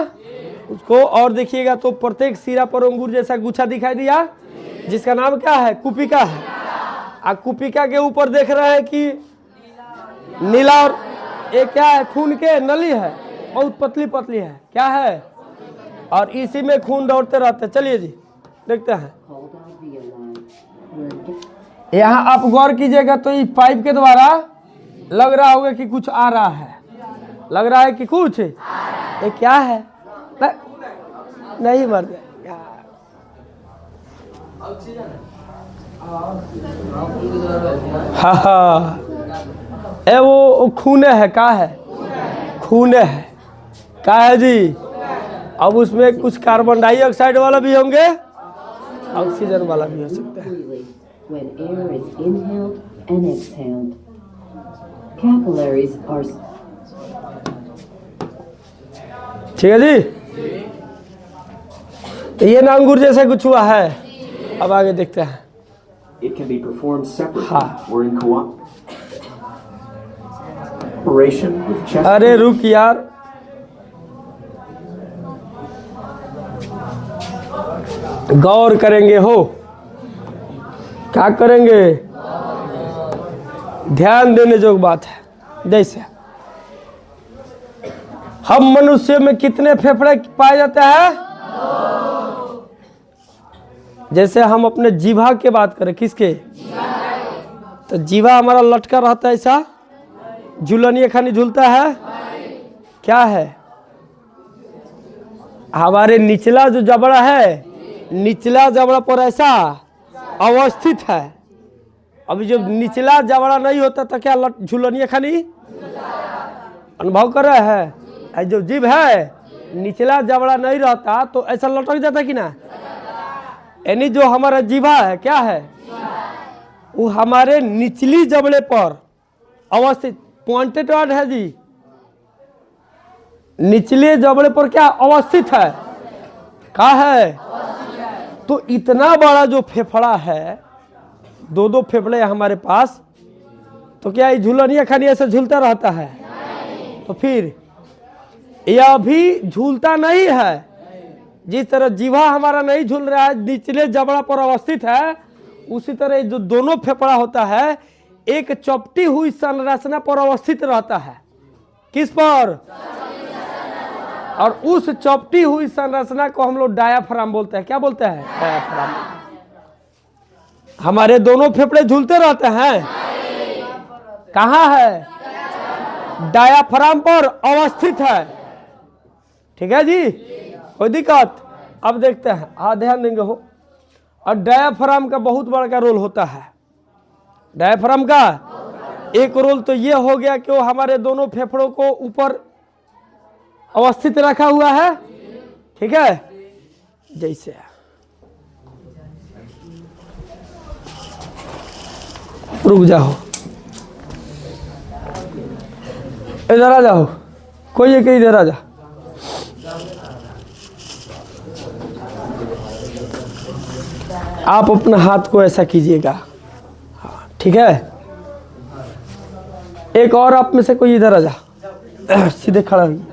उसको और देखिएगा तो प्रत्येक सिरा पर अंगूर जैसा गुच्छा दिखाई दिया, जिसका नाम क्या है? कुपिका है। कुपिका के ऊपर देख रहे हैं कि नीला, और ये क्या है? खून के नली है, बहुत पतली पतली है। क्या है? और इसी में खून दौड़ते रहते। चलिए जी देखते हैं। यहाँ आप गौर कीजिएगा तो इस पाइप के द्वारा लग रहा होगा कि कुछ आ रहा है। लग रहा है कि कुछ ये क्या है? नहीं मर गया। हाँ, ए वो खूने है। का है? खूने है। का है जी? अब उसमें कुछ कार्बन डाइऑक्साइड वाला भी होंगे, ऑक्सीजन वाला भी हो सकता है। ठीक है जी? तो ये ना अंगूर जैसा कुछ हुआ है। अब आगे देखते हैं। It can be performed separately or in cooperation with chest. अरे रुक यार, गौर करेंगे हो? क्या करेंगे? ध्यान देने जोग बात है। जैसे हम मनुष्य में कितने फेफड़े पाए जाते हैं? जैसे हम अपने जीवा के बात करें, किसके? तो जीवा हमारा लटका रहता है ऐसा, झूलनिया खानी झूलता है। क्या है? हमारे निचला जो जबड़ा है, निचला जबड़ा पर ऐसा अवस्थित है। अभी जब निचला जबड़ा नहीं होता तो क्या झूलनिया खानी अनुभव कर रहे हैं। जो जीभ है निचला जबड़ा नहीं रहता तो ऐसा लटक जाता कि ना। यानी जो हमारा जीभा है क्या है, वो हमारे निचली जबड़े पर अवस्थित, पॉइंटेड वर्ड है जी, निचले जबड़े पर क्या अवस्थित है, क्या है। तो इतना बड़ा जो फेफड़ा है, दो फेफड़े हमारे पास, तो क्या ये झूलनिया खानी ऐसे झूलता रहता है? तो फिर यह भी झूलता नहीं है। जिस तरह जीवा हमारा नहीं झूल रहा है, निचले जबड़ा पर अवस्थित है, उसी तरह जो दोनों फेफड़ा होता है एक चपटी हुई संरचना पर अवस्थित रहता है। किस पर? और उस चपटी हुई संरचना को हम लोग डायाफ्राम बोलते हैं। क्या बोलते हैं? डायाफ्राम। हमारे दोनों फेफड़े झूलते रहते हैं, कहाँ है? डायाफ्राम पर अवस्थित है। ठीक है जी, कोई दिक्कत? अब देखते हैं, हाँ ध्यान देंगे हो। और डायाफ्राम का बहुत बड़ा का रोल होता है। डायाफ्राम का एक रोल तो ये हो गया कि वो हमारे दोनों फेफड़ों को ऊपर अवस्थित रखा हुआ है। ठीक है, जैसे रुक जाओ, इधर आ जाओ, कोई एक इधर आ जा। आप अपना हाथ को ऐसा कीजिएगा, हाँ ठीक है। एक और आप में से कोई इधर आ जा, सीधे खड़ा हुई।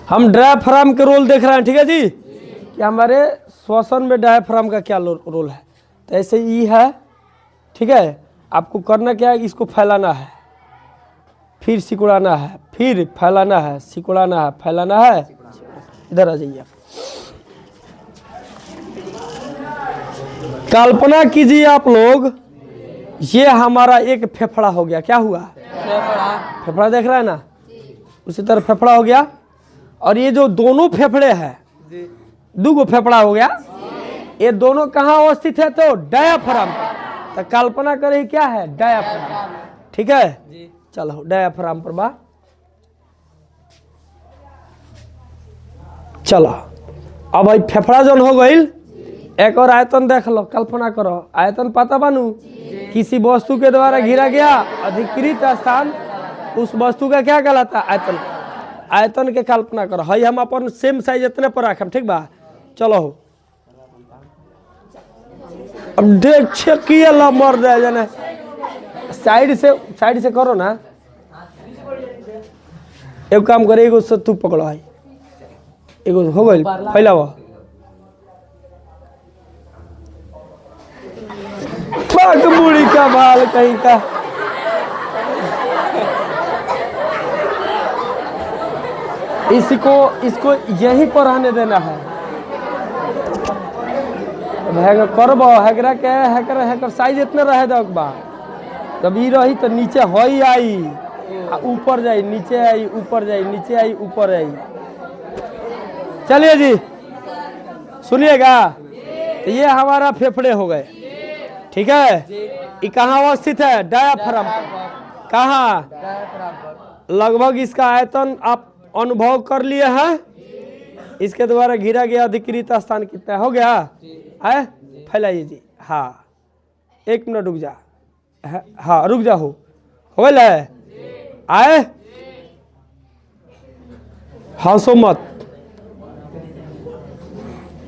हम डायाफ्राम के रोल देख रहे हैं, ठीक है जी, कि हमारे श्वसन में डायाफ्राम का क्या रोल है। तो ऐसे ही है, ठीक है। आपको करना क्या है, इसको फैलाना है, फिर सिकुड़ाना है, फिर फैलाना है, सिकुड़ाना है, फैलाना है। इधर आ जाइए, कल्पना कीजिए आप लोग, ये हमारा एक फेफड़ा हो गया। क्या हुआ? फेफड़ा देख रहा है ना, उसी तरह फेफड़ा हो गया। और ये जो दोनों फेफड़े हैं, दो फेफड़ा हो गया, ये दोनों कहाँ अवस्थित है? तो डायाफ्राम। तो कल्पना करें क्या है? डायाफ्राम। ठीक है, चलो डायाफ्राम पर बा। चलो अब भाई फेफड़ा जौन हो गई, एक और आयतन देख लो, कल्पना करो। आयतन पता बानू, किसी वस्तु के द्वारा घिरा गया अधिकृत स्थान, उस वस्तु का क्या कहलाता? आयतन। आयतन के कल्पना करो। हई हम अपन सेम साइज इतने पर रखम, ठीक बा। चलो अब देख किए ला मर जाए जाने, साइड से करो ना। एक काम करे, एगो से तू पकड़ो, है एगो हो गई, फैलाओ। मुड़ी का बाल कहीं का। इसको यहीं पर रहने देना है। हैकर करबो, हैकरा के हैकर साइज इतने रहे दो बा। जब ये रही तो नीचे हई आई, ऊपर जाई, नीचे आई, ऊपर जाई, नीचे आई, ऊपर आई। चलिए जी, सुनिएगा, तो ये हमारा फेफड़े हो गए। ठीक है, ये कहाँ अवस्थित है? डायाफ्राम। कहाँ? लगभग इसका आयतन आप अनुभव कर लिए हैं। इसके द्वारा घिरा गया अधिकृत स्थान कितना हो गया है? फैलाइए जी। हाँ, एक मिनट रुक जा। हाँ रुक जा, हो गया आए, हंसो मत,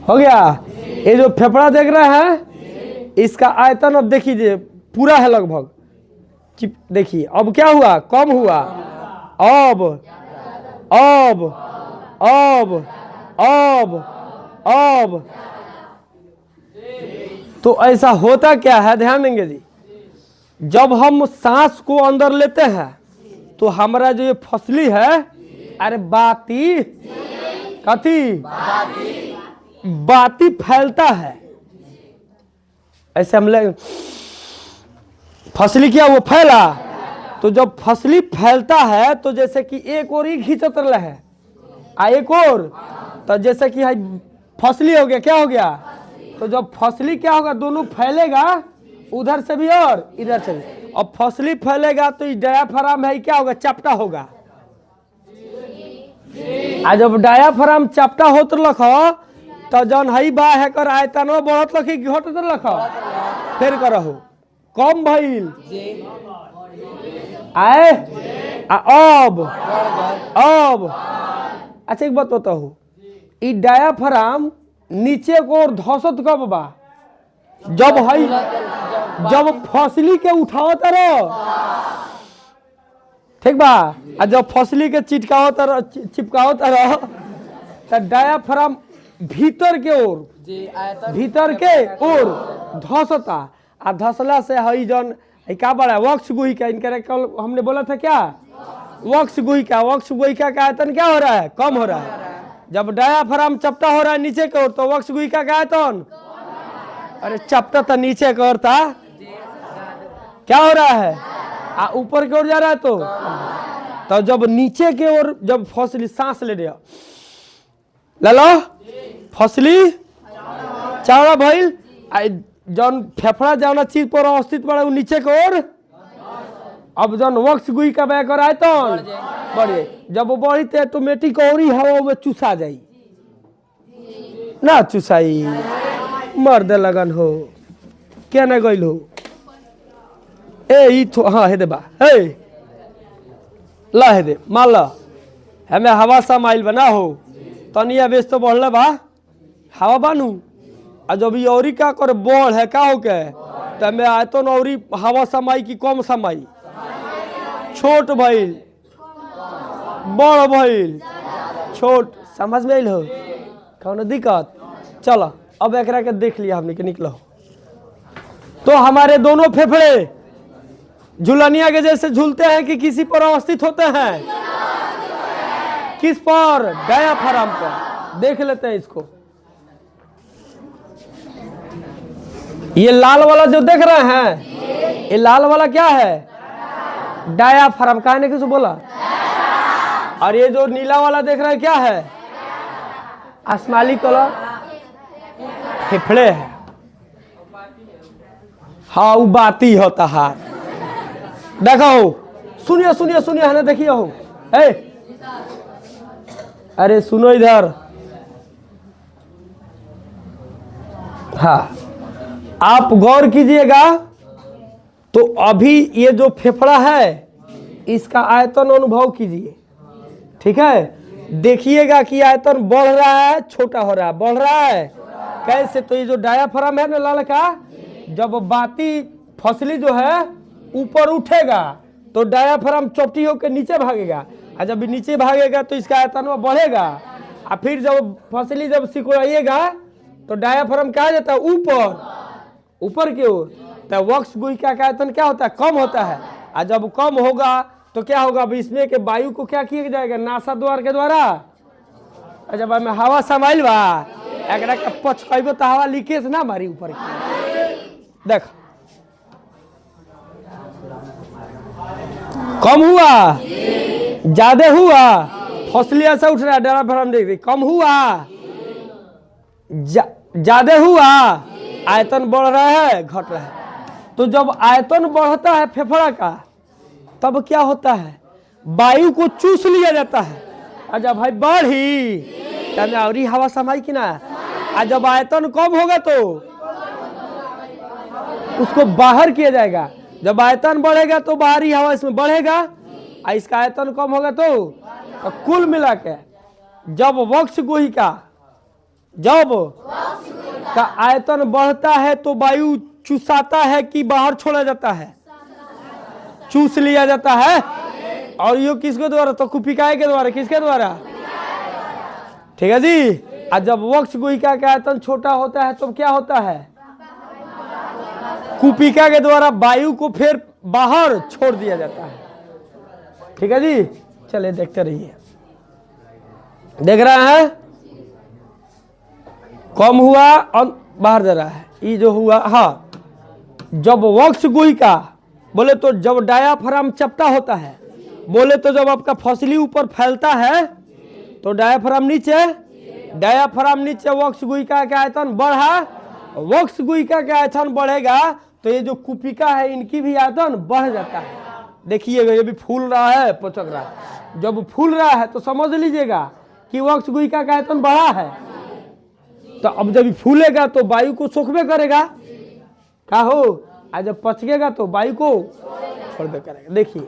हो गया। ये जो फेफड़ा देख रहे हैं, इसका आयतन अब देखिए पूरा है लगभग। देखिए अब क्या हुआ? कम हुआ। अब अब अब अब अब तो ऐसा होता क्या है, ध्यान देंगे जी। जब हम सांस को अंदर लेते हैं तो हमारा जो ये फसली है, अरे बाती कथी बाती फैलता है। ऐसे हम ले फसली क्या वो फैला, तो जब फसली फैलता है तो जैसे कि एक और ही खींचत रहे है, एक और, तो जैसे कि फसली हो गया, क्या हो गया? तो जब फसली क्या होगा, दोनों फैलेगा उधर से भी और इधर से भी। अब फसली फैलेगा तो इस डायाफ्राम है क्या होगा, चपटा होगा। आ जब डायाफ्राम चपटा होत लख तो जौन हई बा है कर आयतनो बढ़त लखी घट लख फिर करहु कम भइल आए अब अच्छा एक बात बताओ, ई डायाफ्राम नीचे को और धसत कब बा, जब हई जब फसली के उठावत रहो, ठीक बा। आ जब फसली के चिपकावत रहो तो डायाफ्राम भीतर के ओर धसता। आ धसला से हई जन क्या बड़ा वक्ष गुहिका, इनका कल हमने बोला था क्या, वक्ष गुहिका का आयतन क्या हो रहा है, कम हो रहा है। जब डायाफ्राम चपटा हो रहा है नीचे की ओर तो वक्ष गुहिका का आयतन, अरे चपटा तो नीचे की ओर था, क्या हो रहा है, ऊपर की ओर जा रहा है। तो जब नीचे की ओर जब फसली सांस ले लिया, ले लो फसली चावड़ा भइल, जौन फेफड़ा जौन चीज पर अवस्थित बड़ा नीचे की ओर, अब जौन वक्ष गुई का बैकर आए तो बढ़े, जब वो बढ़ी तो ऑटोमेटिक और ही हवा में चूसा जाई ना, चूसाई मर्द लगन हो क्या ना गइल हो ए हाँ हे दे बा हे ला हे दे मान ला हमें हवा समाइल बना हो तनिया बेस तो बढ़ले बा हवा बानू, आ जब ये औरी का कर बढ़ है का हो के तो मैं आए तो नौरी हवा समाई की कम समाई, छोट भइल बड़ भइल छोट, समझ में आइल हो कौन दिक्कत। चलो अब एकरा के देख लिया हमने के निकलो। तो हमारे दोनों फेफड़े झुलनिया के जैसे झूलते हैं कि किसी पर अवस्थित होते हैं, किस पर, डायाफ्राम पर। देख लेते हैं इसको, ये लाल वाला जो देख रहे हैं ये लाल वाला क्या है, डायाफ्राम, कहा ने किसी बोला। और ये जो नीला वाला देख रहे हैं क्या है, आसमानी कलर, फेफड़े है। हाँ वो बाती होता है, देखो सुनिए सुनिए सुनिए है ना, देखिए हो अरे सुनो इधर, हाँ आप गौर कीजिएगा। तो अभी ये जो फेफड़ा है इसका आयतन अनुभव कीजिए, ठीक है। देखिएगा कि आयतन बढ़ रहा है छोटा हो रहा है, बढ़ रहा है कैसे, तो ये जो डायाफ्राम है ना लाल का, जब बाती फसली जो है ऊपर उठेगा तो डायाफ्राम चौटी होकर नीचे भागेगा, और जब नीचे भागेगा तो इसका आयतन बढ़ेगा। और फिर जब फसली जब सिकुड़ाइएगा तो डायाफ्राम क्या जाता है ऊपर की ओर, तो वक्ष गुहिका का आयतन क्या होता है, कम होता है। और जब कम होगा तो क्या होगा, अब इसमें के वायु को क्या किया जाएगा, नासा द्वार के द्वारा। और जब हमें हवा समाइल बा एकरा के पचकइबो तो हवा लीकेज ना मारी ऊपर की, देख कम हुआ ज्यादा हुआ, फसली ऐसा उठ रहा है, डायाफ्राम देख कम हुआ ज्यादा हुआ, आयतन बढ़ रहा है घट रहा है। तो जब आयतन बढ़ता है फेफड़ा का तब क्या होता है, वायु को चूस लिया जाता है। और जब भाई बढ़ी तब और हवा समाई कि ना, और जब आयतन कम होगा तो उसको बाहर किया जाएगा। जब आयतन बढ़ेगा तो बाहरी हवा इसमें बढ़ेगा, और इसका आयतन कम होगा तो कुल मिला के जब वक्ष गुहिका जब का आयतन बढ़ता है तो वायु चूसाता है कि बाहर छोड़ा जाता है, चूस लिया जाता है। और ये किसके द्वारा, तो कुपिकाय के द्वारा, किसके द्वारा, ठीक है जी। और जब वक्ष गुहिका का आयतन छोटा होता है तो क्या होता है, कुपिका के द्वारा वायु को फिर बाहर छोड़ दिया जाता है, ठीक है जी। चलिए देखते रहिए, देख रहे हैं कम हुआ और बाहर जा रहा है, ये जो हुआ। हाँ जब वक्ष गुहिका बोले तो जब डायाफ्राम चपटा होता है, बोले तो जब आपका फसली ऊपर फैलता है तो डायाफ्राम नीचे वक्ष गुहिका का आयतन बढ़ा, वक्ष गुहिका का आयतन बढ़ेगा तो ये जो कुपिका है इनकी भी आयतन बढ़ जाता है। देखिएगा ये भी फूल रहा है, पचक रहा है। जब फूल रहा है तो समझ लीजिएगा कि वक्ष गुहिका का आयतन बढ़ा है। तो अब जब फूलेगा तो वायु को सोखबे करेगा, का हो, और जब पचकेगा तो वायु को छोड़बे करेगा। देखिए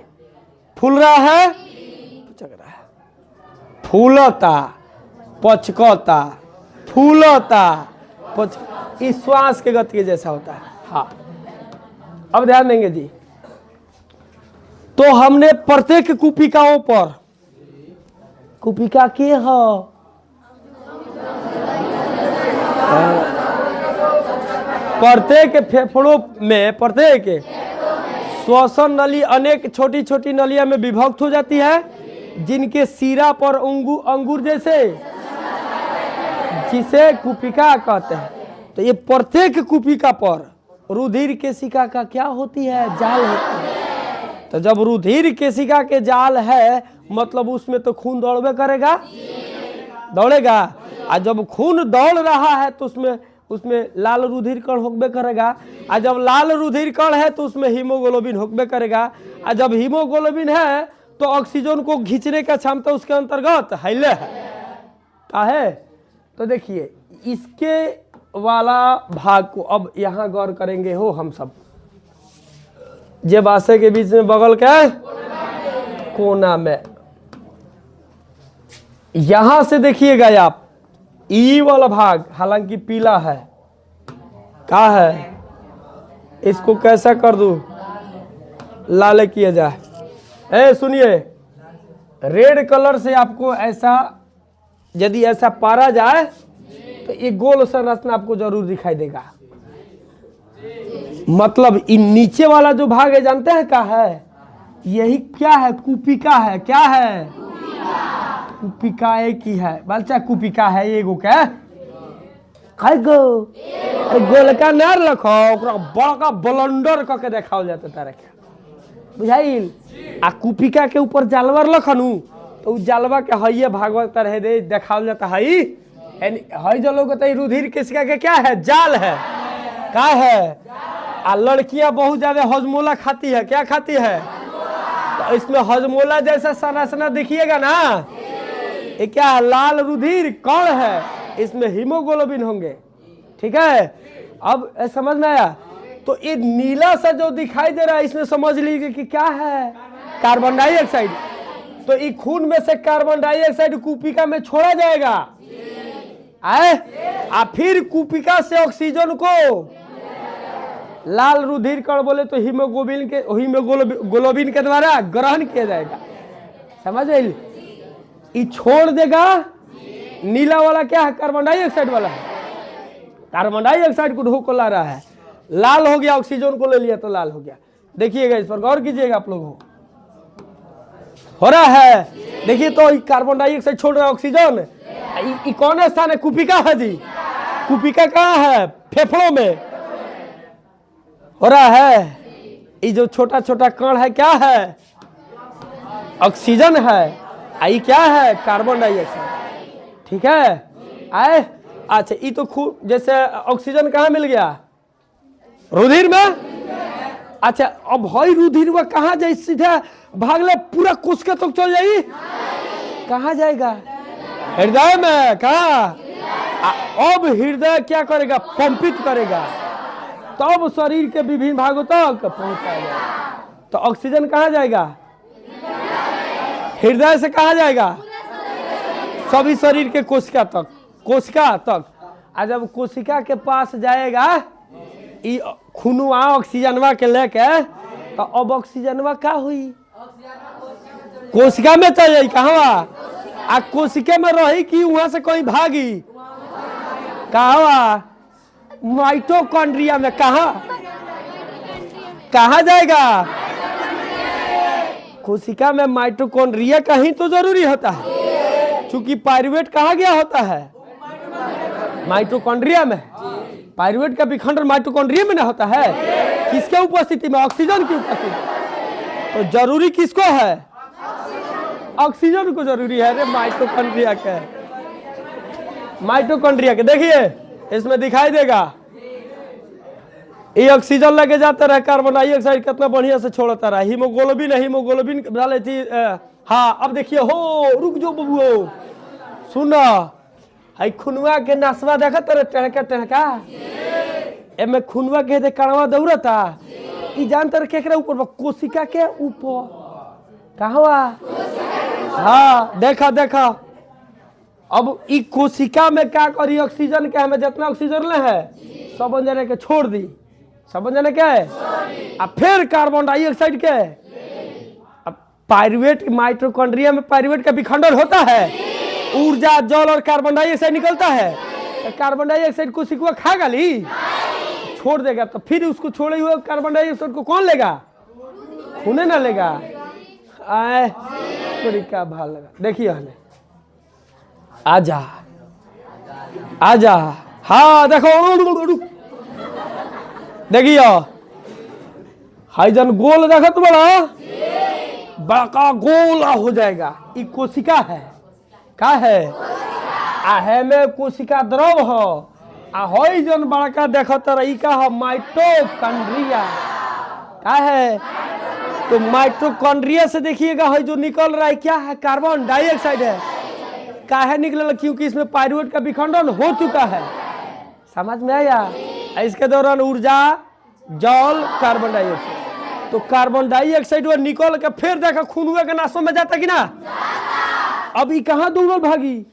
फूल रहा है, पचक रहा है, फूलता पचकता, फूलता पच, इस श्वास के गति के जैसा होता है। हाँ, अब ध्यान देंगे जी। तो हमने प्रत्येक कुपिकाओं पर, कुपिका के हो प्रत्येक फेफड़ों में, प्रत्येक श्वसन नली अनेक छोटी छोटी नलियां में विभक्त हो जाती है, जिनके सिरा पर अंगूर जैसे, जिसे कुपिका कहते हैं। तो ये प्रत्येक कुपिका पर रुधिर केशिका का क्या होती है, जाल होती है। तो जब रुधिर केशिका के जाल है मतलब उसमें तो खून दौड़बे करेगा, दौड़ेगा। और जब खून दौड़ रहा है तो उसमें लाल रुधिर कण होबे करेगा। और जब लाल रुधिर कण है तो उसमें हीमोग्लोबिन होबे करेगा। और जब हीमोग्लोबिन है तो ऑक्सीजन को खींचने का क्षमता उसके अंतर्गत हैले है, का है। तो देखिए इसके वाला भाग को अब यहाँ गौर करेंगे हो हम सब। जेबाशय के बीच में बगल के कोना में, यहां से देखिएगा आप, ई वाला भाग हालांकि पीला है, क्या है, इसको कैसा कर दूं, लाल किया जाए। ए सुनिए, रेड कलर से आपको ऐसा, यदि ऐसा पारा जाए तो ये गोल संरचना आपको जरूर दिखाई देगा। मतलब इन नीचे वाला जो भाग है जानते हैं क्या है, यही क्या है, कुपिका है। क्या है, कुपिका एक ही है बच्चा, कुपिका है एगो के गो, गोलका नार रखो, बड़का ब्लंडर करके देखाओ जाता तारे के, बुझाइल। आ कुपिका के ऊपर जालवर लखनू तो उ जालवा के हइये भागवत तरह दे देखाओ जाता है। हई जो लोग रुधिर केशिका के क्या है, जाल है, क्या है। आ लड़कियां बहुत ज्यादा हजमोला खाती है, क्या खाती है, तो इसमें हजमोला जैसा संरचना देखिएगा ना, ये क्या है, लाल रुधिर कण है, इसमें हीमोग्लोबिन होंगे, ठीक है। अब समझ में आया। तो ये नीला सा जो दिखाई दे रहा है इसमें समझ लीजिए कि क्या है, कार्बन डाइऑक्साइड। तो ये खून में से कार्बन डाइऑक्साइड कुपिका में छोड़ा जाएगा, आ फिर कुपिका से ऑक्सीजन को लाल रुधिर कण बोले तो हीमोग्लोबिन के द्वारा ग्रहण किया जाएगा, समझ आइल। ये छोड़ देगा, नीला वाला क्या है, कार्बन डाइऑक्साइड वाला है, कार्बन डाइऑक्साइड को ढोक ला रहा है, लाल हो गया, ऑक्सीजन को ले लिया तो लाल हो गया। देखिएगा इस पर गौर कीजिएगा आप लोग, हो रहा है। देखिए तो कार्बन डाइऑक्साइड छोड़ रहा है, ऑक्सीजन। ये कौन स्थान है, कुपिका है जी। कुपिका कहाँ है, फेफड़ों में हो रहा है। ये जो छोटा छोटा कण है क्या है, ऑक्सीजन है। आई क्या है, कार्बन डाइऑक्साइड, ठीक है। आए अच्छा, ये तो खूब जैसे ऑक्सीजन कहाँ मिल गया, रुधिर में। अच्छा अब हई रुधिर में कहाँ जाए, सीधा भागले पूरा कुछ के तो चल जाई, कहाँ जाएगा, हृदय में। कहाँ, अब हृदय क्या करेगा, पंपित करेगा, तब शरीर के विभिन्न भागों तक पहुंचाएगा। तो ऑक्सीजन कहाँ जाएगा, हृदय से कहाँ जाएगा, सभी शरीर के कोशिका तक, कोशिका तक। और जब कोशिका के पास जाएगा ये खूनवा ऑक्सीजनवा के लेके, तो अब ऑक्सीजनवा क्या हुई, कोशिका में चल जाई, कहाँ, आ कोशिका में रही कि वहां से कोई भागी, कहाँ, माइटोकॉन्ड्रिया में। कहाँ जाएगा, कोशिका में माइटोकॉन्ड्रिया का ही तो जरूरी होता है, क्योंकि पाइरुवेट कहाँ गया होता है, माइटोकॉन्ड्रिया में। पाइरुवेट का विखंडन माइटोकॉन्ड्रिया में ना होता है, किसके उपस्थिति में, ऑक्सीजन की उपस्थिति। तो जरूरी किसको है, ऑक्सीजन को जरूरी है रे, माइटोकॉन्ड्रिया के, माइटोकॉन्ड्रिया के। देखिए इसमें दिखाई देगा ये ऑक्सीजन लगे जाता रहे, कार्बन डाइऑक्साइड कितना बढ़िया से छोड़ता रहा। हीमोग्लोबिन डाले थी। हाँ अब देखिए हो, रुक जो बबुओ, सुनो, है खुनवा के नसवा देखा तेरे टहका टहका, एमे खुनवा के दे कड़वा दौड़ता, ई जानते रहे केकरा ऊपर बा, कोशिका के ऊपर। कहवा? हाँ देखा देखा। अब ई कोशिका में क्या करी, ऑक्सीजन के हमें जितना ऑक्सीजन ले है सब जने के छोड़ दी, सब जने के अब फिर कार्बन डाइऑक्साइड के। अब पायरुवेट, माइटोकॉन्ड्रिया में पायरुवेट का विखंडन होता है, ऊर्जा जल और कार्बन डाइऑक्साइड निकलता है। तो कार्बन डाइऑक्साइड कोशिका खा गली, छोड़ देगा, तो फिर उसको छोड़े हुए कार्बन डाइऑक्साइड को कौन लेगा? खूने ना लेगा। आए क्या भाल लगा, देखिए हमें आजा आजा। हाँ देखो, देखियो हाइजन गोल देखा तो बड़ा गोला हो जाएगा। ये कोशिका है, का है? आहे में कोशिका द्रव हो, हाइजन बड़का देखता रही का है माइटोकॉन्ड्रिया, का है? तो माइटोकॉन्ड्रिया से देखिएगा है जो निकल रहा है क्या है? कार्बन डाइऑक्साइड है। काहे निकल? क्योंकि इसमें पायरुवेट का विखंडन हो चुका है। समझ में आया? इसके दौरान ऊर्जा जल कार्बन डाइऑक्साइड, तो कार्बन डाइऑक्साइड वो निकल के फिर देखा खून के नासों में जाता कि ना। अब ये कहाँ दौड़ल भागी?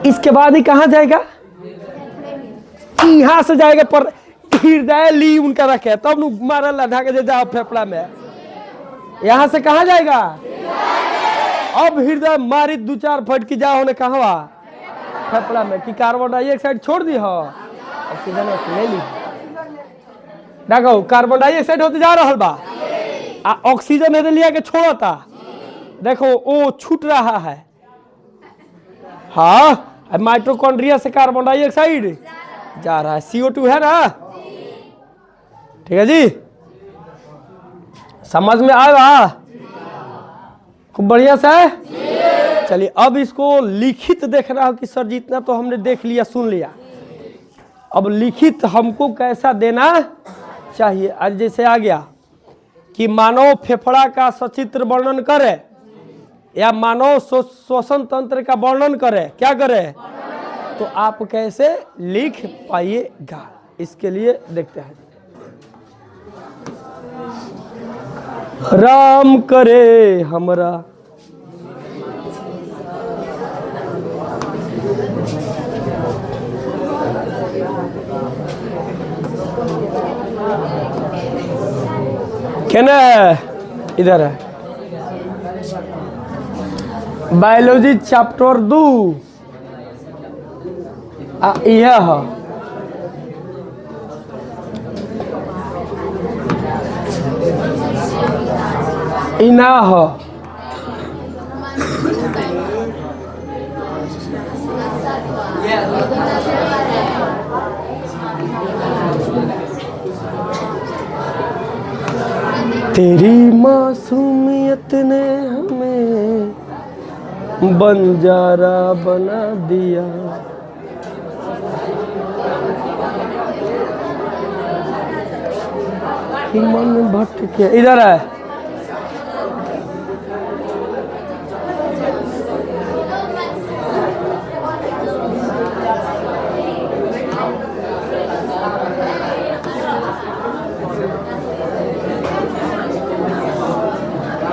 इसके बाद ही कहाँ जाएगा? यहाँ से जाएगा पर हृदय ली उनका रखे, तब मारा लड़ा के जाओ फेफड़ा में। यहाँ से कहाँ जाएगा? अब हृदय मारी दो चार फटकी जाओ ने कहा फेफड़ा में, कि कार्बन डाइऑक्साइड छोड़ दी हो, ऑक्सीजन ले ली। देखो कार्बन डाइऑक्साइड होते जा रहा बा, ऑक्सीजन इधर लिया के छोड़ता, देखो वो छूट रहा है। हाँ माइटोकॉन्ड्रिया से कार्बन डाइऑक्साइड जा रहा है, CO2 है ना। ठीक है जी, समझ में आया? खूब बढ़िया से। चलिए अब इसको लिखित देख रहा हो कि सर जी इतना तो हमने देख लिया, सुन लिया, अब लिखित हमको कैसा देना चाहिए। आज जैसे आ गया कि मानव फेफड़ा का सचित्र वर्णन करे या मानव श्वसन तंत्र का वर्णन करे, क्या करे, तो आप कैसे लिख पाइएगा, इसके लिए देखते हैं। राम करे हमरा क्या ना, इधर है बायोलॉजी चैप्टर 2 यह है इना हो। तेरी मासूमियत ने हमें बंजारा बना दिया, मन भटके। इधर है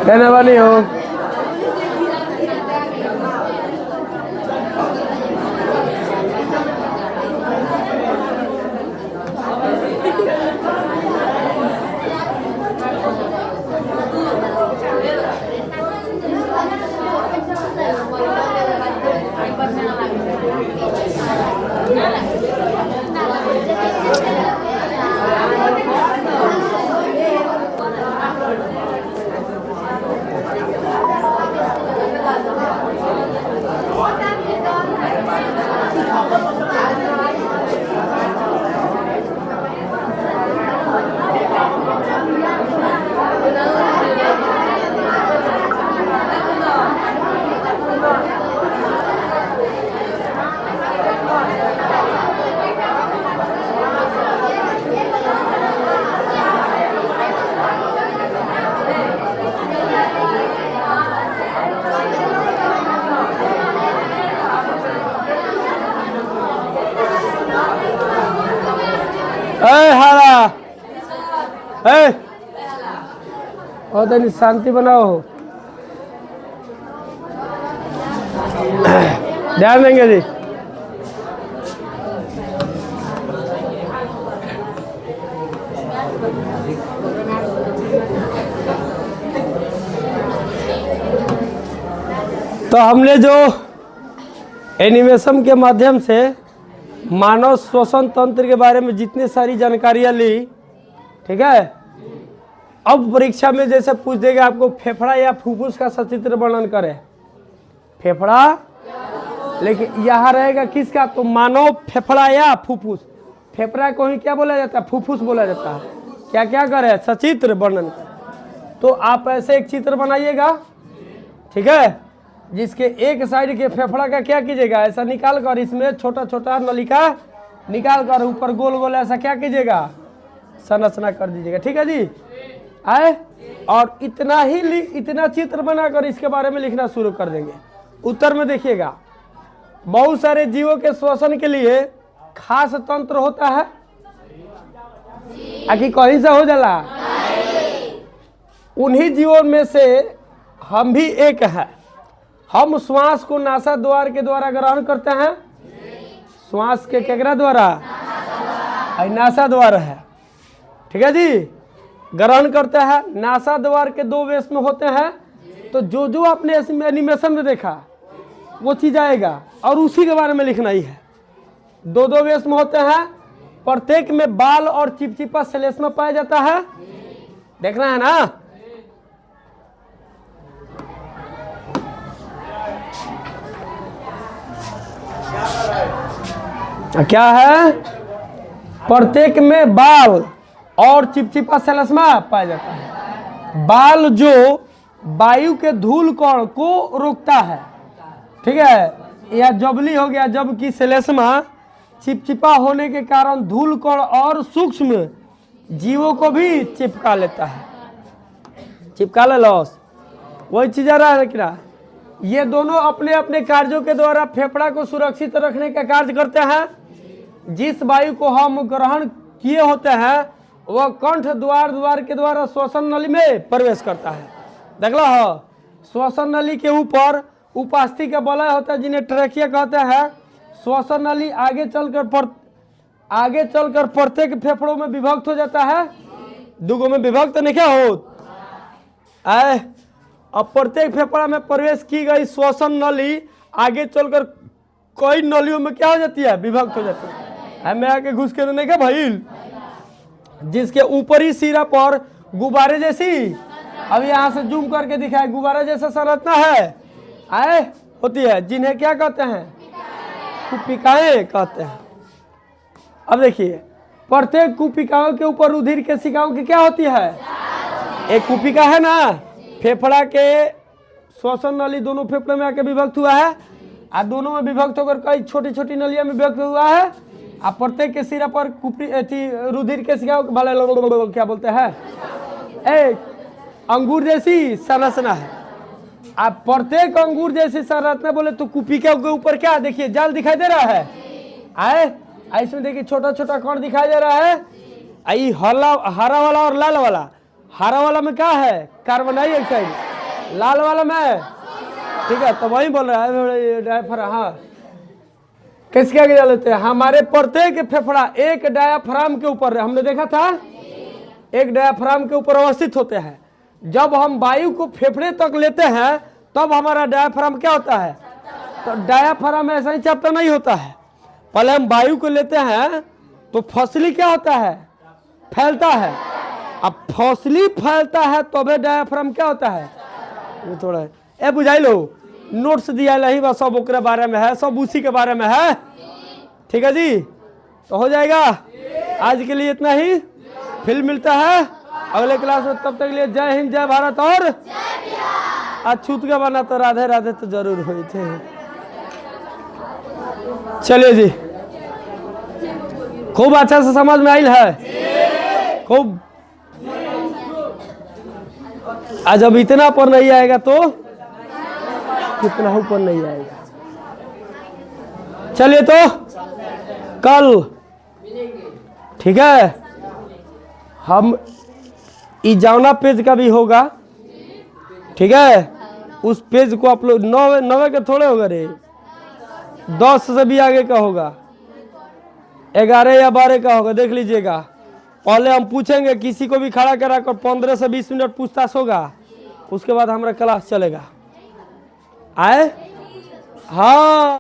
कहने वाली हो। और तनी शांति बनाओ। ध्यान देंगे जी। तो हमने जो एनिमेशन के माध्यम से मानव श्वसन तंत्र के बारे में जितनी सारी जानकारियां ली, ठीक है, अब परीक्षा में जैसे पूछ देगा आपको फेफड़ा या फुफ्फुस का सचित्र वर्णन करें, फेफड़ा, लेकिन यहाँ रहेगा किसका, तो मानव फेफड़ा या फुफ्फुस। फेफड़ा को ही क्या बोला जाता है, फुफ्फुस बोला जाता है। क्या क्या करे, सचित्र वर्णन करें। तो आप ऐसे एक चित्र बनाइएगा, ठीक है, जिसके एक साइड के फेफड़ा का क्या कीजिएगा, ऐसा निकाल कर इसमें छोटा छोटा नलिका निकाल कर ऊपर गोल गोल ऐसा क्या कीजिएगा, संरचना कर दीजिएगा, ठीक है जी। आए, और इतना चित्र बनाकर इसके बारे में लिखना शुरू कर देंगे। उत्तर में देखिएगा, बहुत सारे जीवों के श्वसन के लिए खास तंत्र होता है, आखिर कहीं से हो जाला, उन्हीं जीवों में से हम भी एक है। हम श्वास को नासा द्वार के द्वारा ग्रहण करते हैं, श्वास के केकरा द्वारा, नासा द्वार है, ठीक है जी, ग्रहण करते हैं। नासा द्वार के दो वेश में होते हैं, तो जो जो आपने एनिमेशन में देखा वो चीज आएगा और उसी के बारे में लिखना ही है। दो दो वेश में होते हैं, प्रत्येक में बाल और चिपचिपा श्लेष्मा पाया जाता है, देखना है ना। क्या है, प्रत्येक में बाल और चिपचिपा श्लेष्मा पाया जाता है। बाल जो वायु के धूल कण को रोकता है, ठीक है, या जबली हो गया, जबकि श्लेष्मा चिपचिपा होने के कारण धूल कण और सूक्ष्म जीवों को भी चिपका लेता है, चिपका ले लॉस, वही चीज आ रहा है क्या। ये दोनों अपने अपने कार्यों के द्वारा फेफड़ा को सुरक्षित रखने का कार्य करते हैं। जिस वायु को हम ग्रहण किए होते हैं वह कंठ द्वार के द्वारा श्वसन नली में प्रवेश करता है। देख लो, श्वसन नली के ऊपर उपास्थि का वलय होता है जिन्हें ट्रैकिया कहते हैं। श्वसन नली आगे चलकर प्रत्येक फेफड़ों में विभक्त हो जाता है, दुगो में विभक्त नहीं क्या हो, अब प्रत्येक फेफड़ा में प्रवेश की गई श्वसन नली आगे चलकर कई नलियों में क्या हो जाती है, विभक्त हो जाती है। हमें आके घुस के नहीं क्या भइल, जिसके ऊपरी सिरा पर गुब्बारे जैसी, अब यहाँ से जूम करके दिखाए, गुब्बारे जैसा संरचना है होती है, जिन्हें क्या कहते हैं, कुपिकाएं कहते हैं। अब देखिए, प्रत्येक कुपिकाओं के ऊपर रुधिर केशिकाओं की क्या होती है, एक कुपिका है ना, फेफड़ा के श्वसन नली दोनों फेफड़े में आके विभक्त हुआ है, और दोनों में विभक्त होकर कई छोटी छोटी नलियां में विभक्त हुआ है, और प्रत्येक के सिरा पर रुधिर केशिकाओं क्या बोलते हैं, एक अंगूर जैसी संरचना है। आप प्रत्येक अंगूर जैसी संरचना बोले तो कुपिका के ऊपर क्या देखिए, जाल दिखाई दे रहा है, इसमें देखिए छोटा छोटा कण दिखाई दे रहा है। हरा वाला और लाल वाला, हरा वाला में क्या है, कार्बन डाइऑक्साइड, लाल वाला में, ठीक है, तो वही बोल रहा है डायफ्राम। हाँ, कैसे क्या किया लेते हैं, हमारे प्रत्येक फेफड़ा एक डायाफ्राम के ऊपर, हमने देखा था, एक डायाफ्राम के ऊपर अवस्थित होते हैं। जब हम वायु को फेफड़े तक लेते हैं तब हमारा डायाफ्राम क्या होता है, तो डायाफ्राम ऐसा ही चपटा नहीं होता है। पहले हम वायु को लेते हैं तो फसली क्या होता है, फैलता है, अब फसली फैलता है तबे डायाफ्राम क्या होता है, ये थोड़ा ए बुझाई लो, नोट्स दिया ही बस, सब ओकरे बारे में है, सब उसी के बारे में है, ठीक है जी। तो हो जाएगा, आज के लिए इतना ही, फिर मिलता है अगले क्लास में। तब तक के लिए जय हिंद, जय भारत और अछूत का बना तो राधे राधे तो जरूर हुई थे। चलिए जी, खूब अच्छा से समझ में आई है, खूब। आज अब इतना पर नहीं आएगा तो कितना ऊपर नहीं आएगा। चलिए तो कल, ठीक है, हम इजावना पेज का भी होगा। ठीक है, उस पेज को आप लोग 9 के थोड़े होगा रे, 10 से भी आगे का होगा, 11 या 12 का होगा, देख लीजिएगा। पहले हम पूछेंगे, किसी को भी खड़ा करा कर 15 से 20 मिनट पूछताछ होगा, उसके बाद हमारा क्लास चलेगा। आए हाँ।